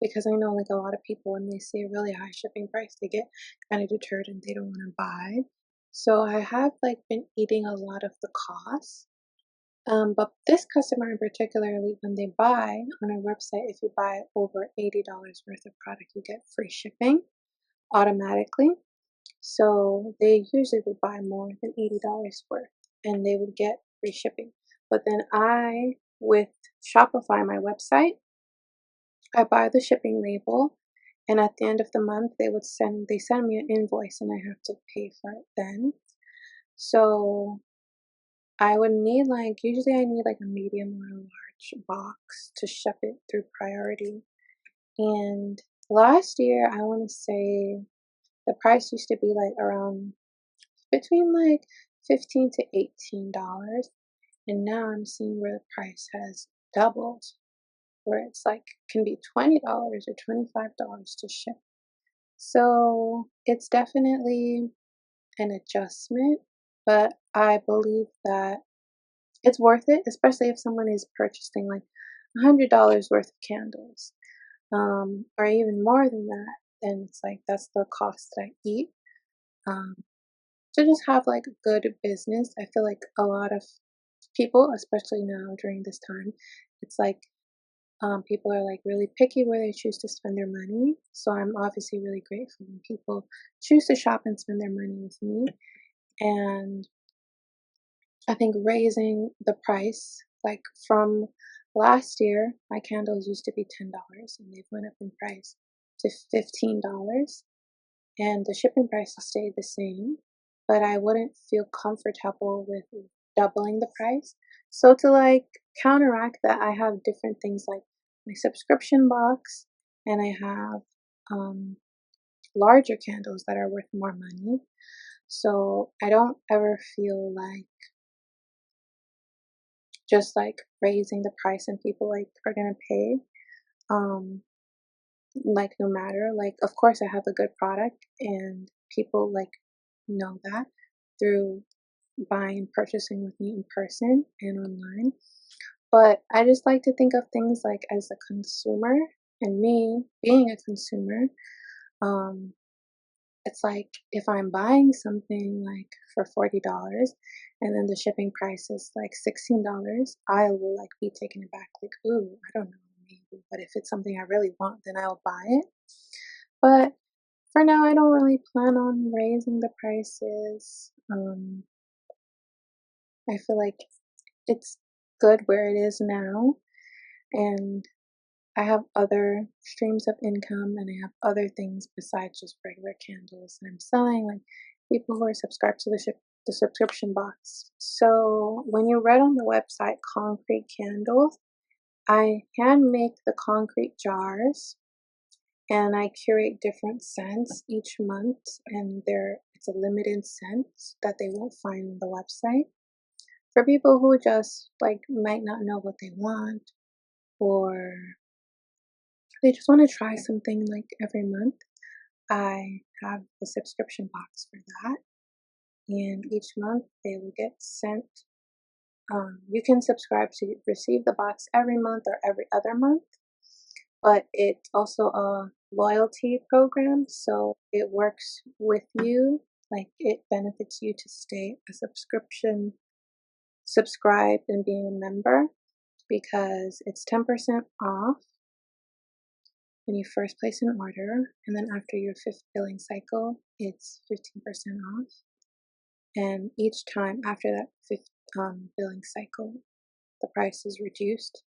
because I know like a lot of people, when they see a really high shipping price, they get kind of deterred and they don't want to buy. So I have like been eating a lot of the costs. But this customer in particularly, when they buy on our website, if you buy over $80 worth of product, you get free shipping automatically. So they usually would buy more than $80 worth, and they would get free shipping. But then with Shopify, my website, I buy the shipping label, and at the end of the month, they send me an invoice, and I have to pay for it then. So I would need like, usually I need like a medium or a large box to ship it through priority. And last year, I want to say the price used to be like around between like $15 to $18, and now I'm seeing where the price has doubled, where it's like can be $20 or $25 to ship. So it's definitely an adjustment, but I believe that it's worth it, especially if someone is purchasing like $100 worth of candles, or even more than that. Then it's like that's the cost that I eat. Um, to just have like a good business. I feel like a lot of people, especially now during this time, it's like people are like really picky where they choose to spend their money. So I'm obviously really grateful when people choose to shop and spend their money with me. And I think raising the price, like from last year, my candles used to be $10, and they've went up in price to $15, and the shipping prices stayed the same, but I wouldn't feel comfortable with doubling the price. So to like counteract that, I have different things like my subscription box, and I have larger candles that are worth more money. So I don't ever feel like just like raising the price and people like are gonna pay. Like no matter, like of course I have a good product and people like know that through buying and purchasing with me in person and online. But I just like to think of things like as a consumer, and me being a consumer, um it's like if I'm buying something like for $40 and then the shipping price is like $16, I will like be taken aback, like, ooh, I don't know, maybe. But if it's something I really want, then I'll buy it. But for now, I don't really plan on raising the prices. I feel like it's good where it is now, and I have other streams of income, and I have other things besides just regular candles that I'm selling, like people who are subscribed to the subscription box. So when you read on the website concrete candles, I hand make the concrete jars, and I curate different scents each month, and it's a limited scent that they won't find on the website. For people who just like might not know what they want, or they just want to try something like every month, I have the subscription box for that. And each month they will get sent. You can subscribe to receive the box every month or every other month, but it's also a loyalty program, so it works with you. Like it benefits you to stay a subscribed and being a member, because it's 10% off when you first place an order, and then after your 5th billing cycle, it's 15% off. And each time after that 5th billing cycle, the price is reduced.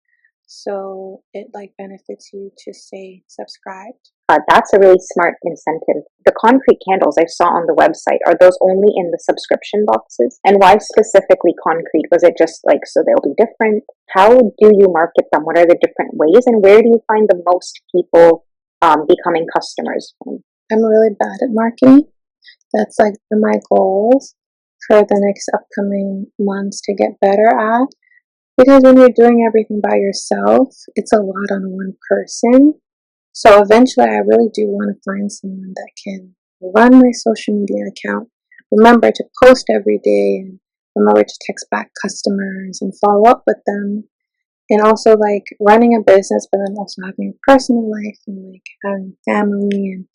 So it like benefits you to stay subscribed. That's a really smart incentive. The concrete candles I saw on the website, are those only in the subscription boxes? And why specifically concrete? Was it just like so they'll be different? How do you market them? What are the different ways? And where do you find the most people becoming customers? I'm really bad at marketing. That's like one of my goals for the next upcoming months to get better at. Because when you're doing everything by yourself, it's a lot on one person. So eventually, I really do want to find someone that can run my social media account, remember to post every day, and remember to text back customers and follow up with them. And also, like running a business, but then also having a personal life and like having family and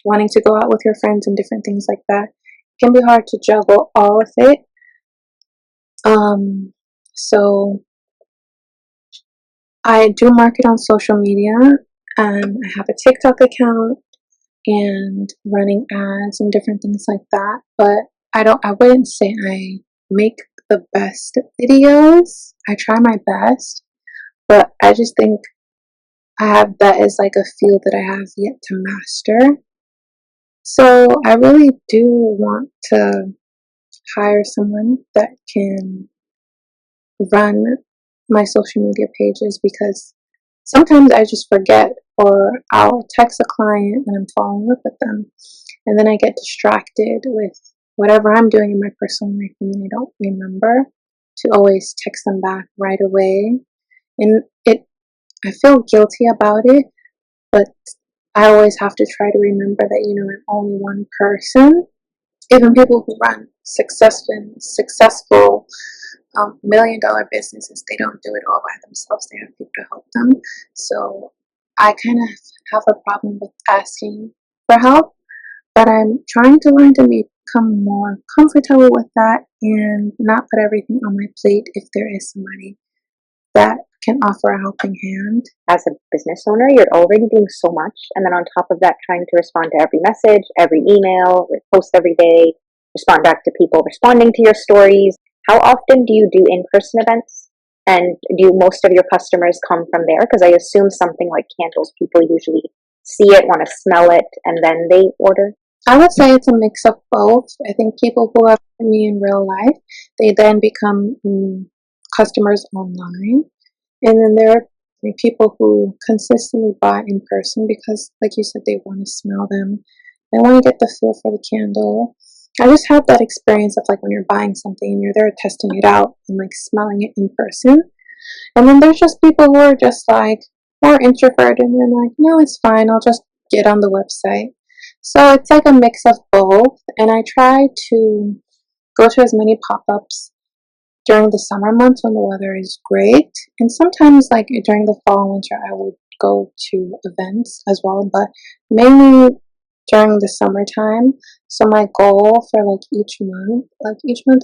wanting to go out with your friends and different things like that. It can be hard to juggle all of it. So I do market on social media, and I have a TikTok account and running ads and different things like that. But I wouldn't say I make the best videos. I try my best, but I just think that is like a field that I have yet to master. So I really do want to hire someone that can run my social media pages, because sometimes I just forget, or I'll text a client and I'm following up with them, and then I get distracted with whatever I'm doing in my personal life, and then I don't remember to always text them back right away. And I feel guilty about it, but I always have to try to remember that, I'm only one person. Even people who run successful $1 million businesses, they don't do it all by themselves. They have people to help them. So I kind of have a problem with asking for help, but I'm trying to learn to become more comfortable with that and not put everything on my plate if there is somebody that can offer a helping hand. As a business owner, you're already doing so much, and then on top of that, trying to respond to every message, every email, post every day, respond back to people responding to your stories. How often do you do in-person events? And do most of your customers come from there? Because I assume something like candles, people usually see it, want to smell it, and then they order? I would say it's a mix of both. I think people who have met me in real life, they then become customers online. And then there are people who consistently buy in person because, like you said, they want to smell them. They want to get the feel for the candle. I just have that experience of like when you're buying something and you're there testing it out and like smelling it in person. And then there's just people who are just like more introverted and they're like, no, it's fine. I'll just get on the website. So it's like a mix of both. And I try to go to as many pop ups during the summer months when the weather is great. And sometimes, like during the fall and winter, I would go to events as well, but mainly during the summertime. So my goal for like each month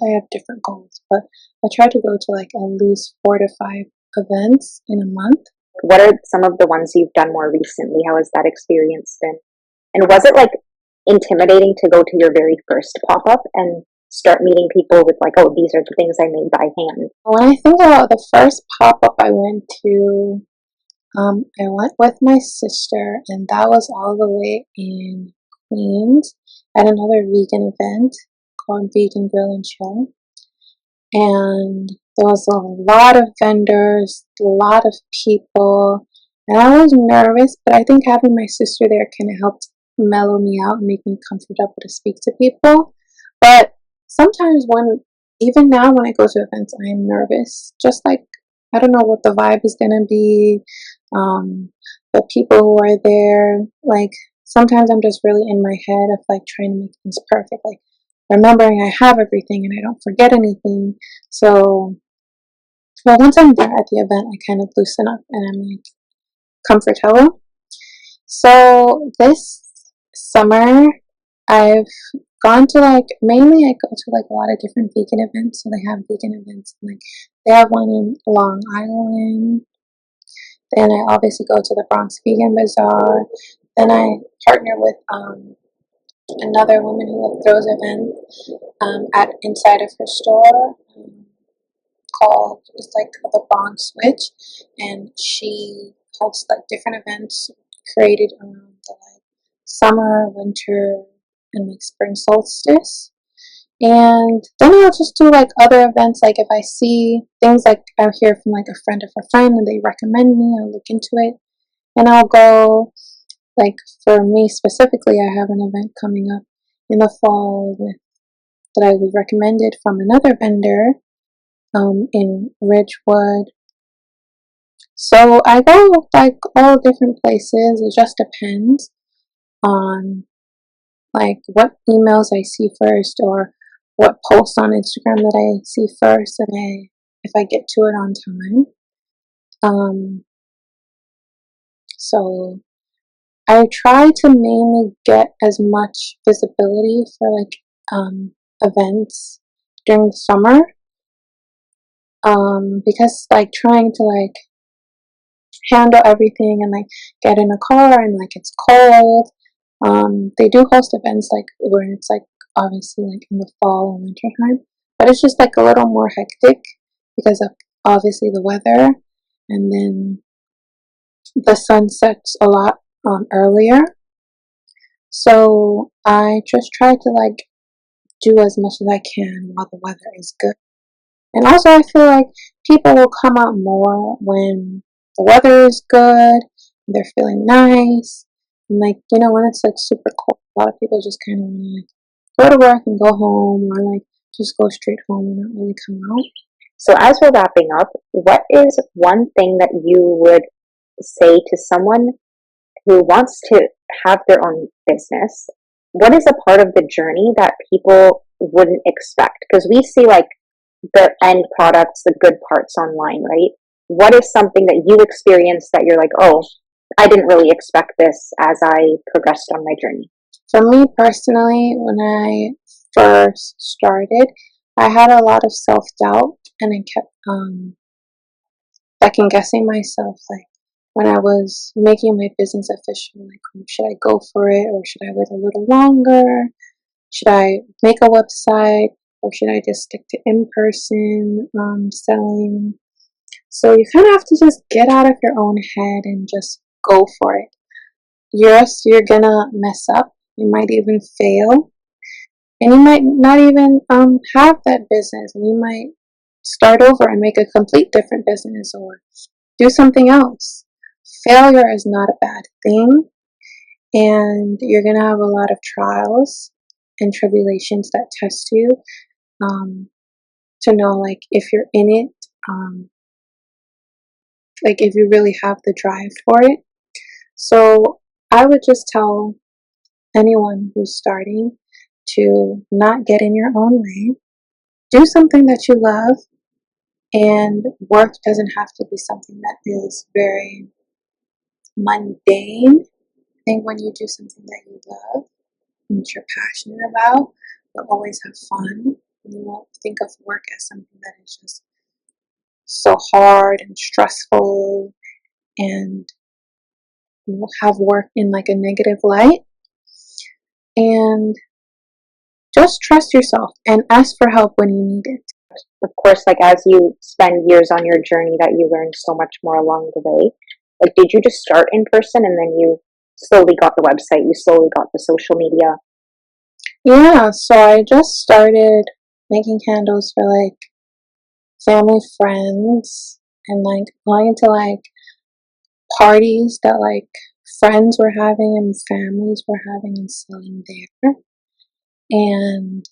I have different goals, but I try to go to like at least 4 to 5 events in a month. What are some of the ones you've done more recently? How has that experience been? And was it like intimidating to go to your very first pop up and start meeting people with like, oh, these are the things I made by hand? When I think about the first pop up I went to, I went with my sister, and that was all the way in Queens at another vegan event called Vegan Grill and Chill. And there was a lot of vendors, a lot of people, and I was nervous, but I think having my sister there kind of helped mellow me out and make me comfortable to speak to people. But sometimes even now when I go to events, I am nervous. Just like, I don't know what the vibe is going to be, the people who are there. Like, sometimes I'm just really in my head of like trying to make things perfect. Like, remembering I have everything and I don't forget anything. So, well, once I'm there at the event, I kind of loosen up and I'm like comfortable. So this summer, I've gone to like, mainly I go to like a lot of different vegan events. So they have vegan events, like they have one in Long Island. Then I obviously go to the Bronx Vegan Bazaar. Then I partner with another woman who throws events at inside of her store called, it's like the Bronx Switch, and she hosts like different events created around the like summer, winter, and like spring solstice. And then I'll just do like other events, like if I see things like I hear from like a friend of a friend and they recommend me, I'll look into it and I'll go. Like for me specifically, I have an event coming up in the fall that I was recommended from another vendor in Ridgewood. So I go like all different places. It just depends on like what emails I see first or what posts on Instagram that I see first, and if I get to it on time. So I try to mainly get as much visibility for like events during the summer, because like trying to like handle everything and like get in a car and like it's cold. They do host events like where it's like obviously like in the fall and winter time, but it's just like a little more hectic because of obviously the weather, and then the sun sets a lot earlier. So I just try to like do as much as I can while the weather is good. And also I feel like people will come out more when the weather is good, they're feeling nice. And like, when it's like super cold, a lot of people just kind of want to like go to work and go home, or like just go straight home and not really come out. So, as we're wrapping up, what is one thing that you would say to someone who wants to have their own business? What is a part of the journey that people wouldn't expect? Because we see like the end products, the good parts online, right? What is something that you experienced that you're like, oh, I didn't really expect this as I progressed on my journey? For me personally, when I first started, I had a lot of self-doubt and I kept second guessing myself, like when I was making my business official, like should I go for it or should I wait a little longer? Should I make a website or should I just stick to in-person selling? So you kind of have to just get out of your own head and just go for it. yes, you're gonna mess up. You might even fail, and you might not even have that business, and you might start over and make a complete different business or do something else. Failure is not a bad thing, and you're gonna have a lot of trials and tribulations that test you, um, to know like if you're in it, like if you really have the drive for it. So I would just tell anyone who's starting to not get in your own way. Do something that you love, and work doesn't have to be something that is very mundane. I think when you do something that you love and that you're passionate about, you'll always have fun. And you won't think of work as something that is just so hard and stressful, and you will have work in like a negative light. And just trust yourself and ask for help when you need it. Of course, like as you spend years on your journey, that you learn so much more along the way. Like, did you just start in person and then you slowly got the website, you slowly got the social media? Yeah, so I just started making candles for like family, friends, and like going to like parties that like friends were having and families were having and selling there. And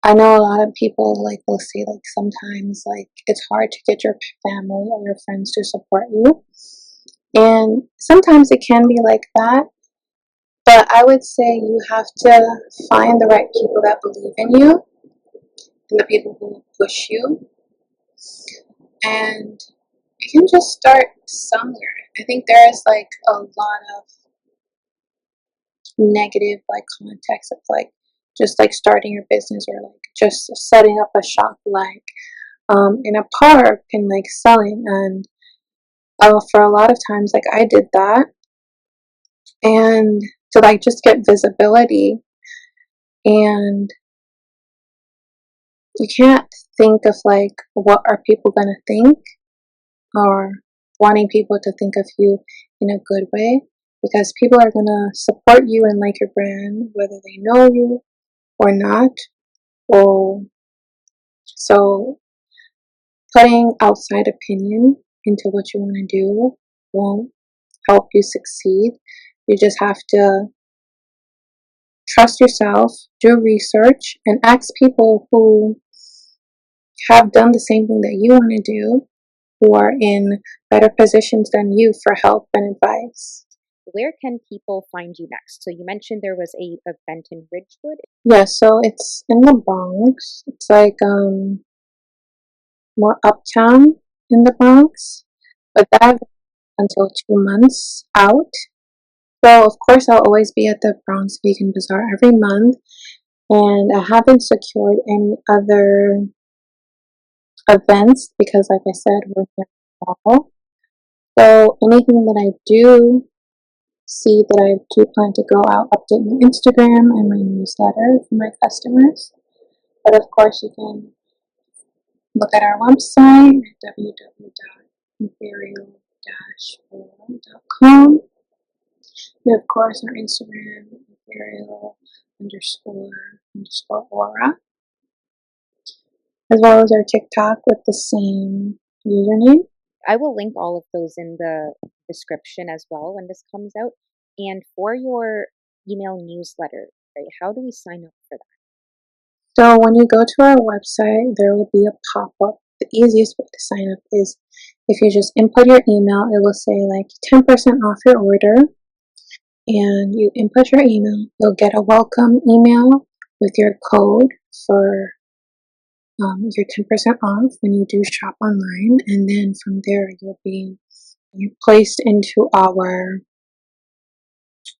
I know a lot of people like will say like sometimes like it's hard to get your family or your friends to support you. And sometimes it can be like that, but I would say you have to find the right people that believe in you and the people who push you. And you can just start somewhere. I think there is like a lot of negative like context of like just like starting your business or like just setting up a shop like in a park and like selling. And for a lot of times like I did that, and to like just get visibility, and you can't think of like what are people gonna think, or wanting people to think of you in a good way, because people are gonna support you and like your brand whether they know you or not. Or so putting outside opinion into what you want to do won't help you succeed. You just have to trust yourself, do research, and ask people who have done the same thing that you want to do, who are in better positions than you for help and advice. Where can people find you next? So you mentioned there was a event in Ridgewood. Yeah, so it's in the Bronx. It's like more uptown in the Bronx, but that until 2 months out. So of course I'll always be at the Bronx Vegan Bazaar every month, and I haven't secured any other events because, like I said, we're here in the fall. So anything that I do see that I do plan to go out, update my Instagram and my newsletter for my customers. But of course, you can look at our website www.ethereal-aura.com, and of course our Instagram ethereal underscore aura, as well as our TikTok with the same username. I will link all of those in the description as well when this comes out. And for your email newsletter, right? How do we sign up for that? So when you go to our website, there will be a pop-up. The easiest way to sign up is if you just input your email, it will say like 10% off your order, and you input your email. You'll get a welcome email with your code for your 10% off when you do shop online, and then from there you'll be placed into our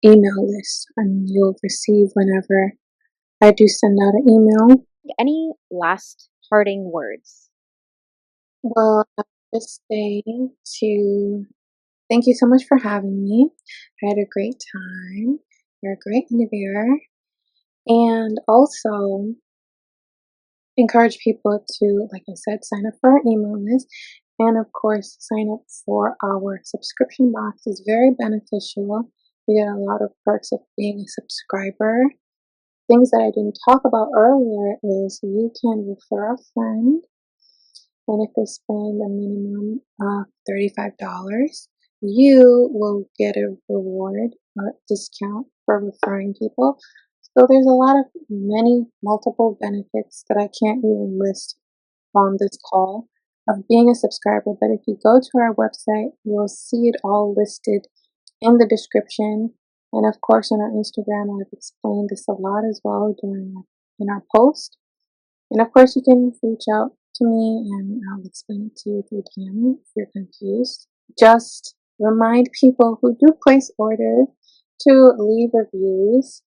email list, and you'll receive whenever I do send out an email. Any last parting words? Well, I would just say to thank you so much for having me. I had a great time. You're a great interviewer. And also encourage people to, like I said, sign up for our email list And of course, sign up for our subscription box is very beneficial. You get a lot of perks of being a subscriber. Things that I didn't talk about earlier is you can refer a friend, and if they spend a minimum of $35, you will get a reward or discount for referring people. So there's a lot of multiple benefits that I can't even list on this call of being a subscriber. But if you go to our website, you'll see it all listed in the description. And of course, on our Instagram, I've explained this a lot as well in our post. And of course, you can reach out to me and I'll explain it to you through DM if you're confused. Just remind people who do place orders to leave reviews.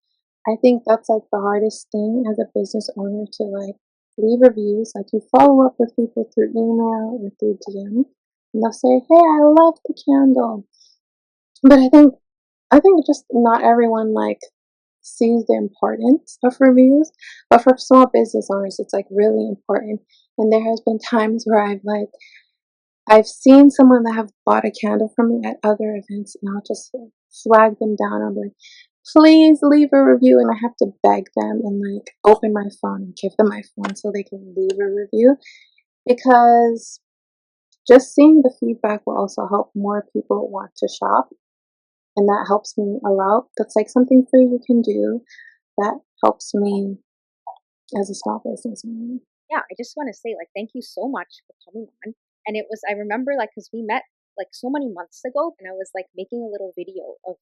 I think that's like the hardest thing as a business owner to like leave reviews. Like you follow up with people through email or through DM and they'll say, "Hey, I love the candle." But I think just not everyone like sees the importance of reviews, but for small business owners, it's like really important. And there has been times where I've seen someone that have bought a candle from me at other events, and I'll just flag them down. I'm like, please leave a review, and I have to beg them and like open my phone and give them my phone so they can leave a review because just seeing the feedback will also help more people want to shop, and that helps me a lot. That's like something free you can do that helps me as a small business owner. Yeah, I just want to say, like, thank you so much for coming on. And it was, I remember, like, because we met like so many months ago, and I was like making a little video of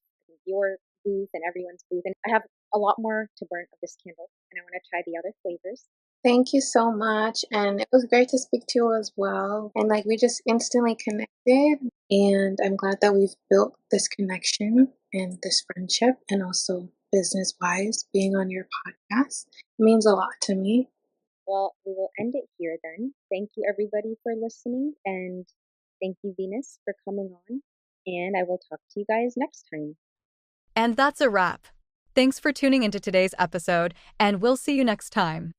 your booth and everyone's booth. And I have a lot more to burn of this candle, and I want to try the other flavors. Thank you so much. And it was great to speak to you as well. And like we just instantly connected. And I'm glad that we've built this connection and this friendship and also business wise being on your podcast means a lot to me. Well, we will end it here then. Thank you, everybody, for listening. And thank you, Venus, for coming on. And I will talk to you guys next time. And that's a wrap. Thanks for tuning into today's episode, and we'll see you next time.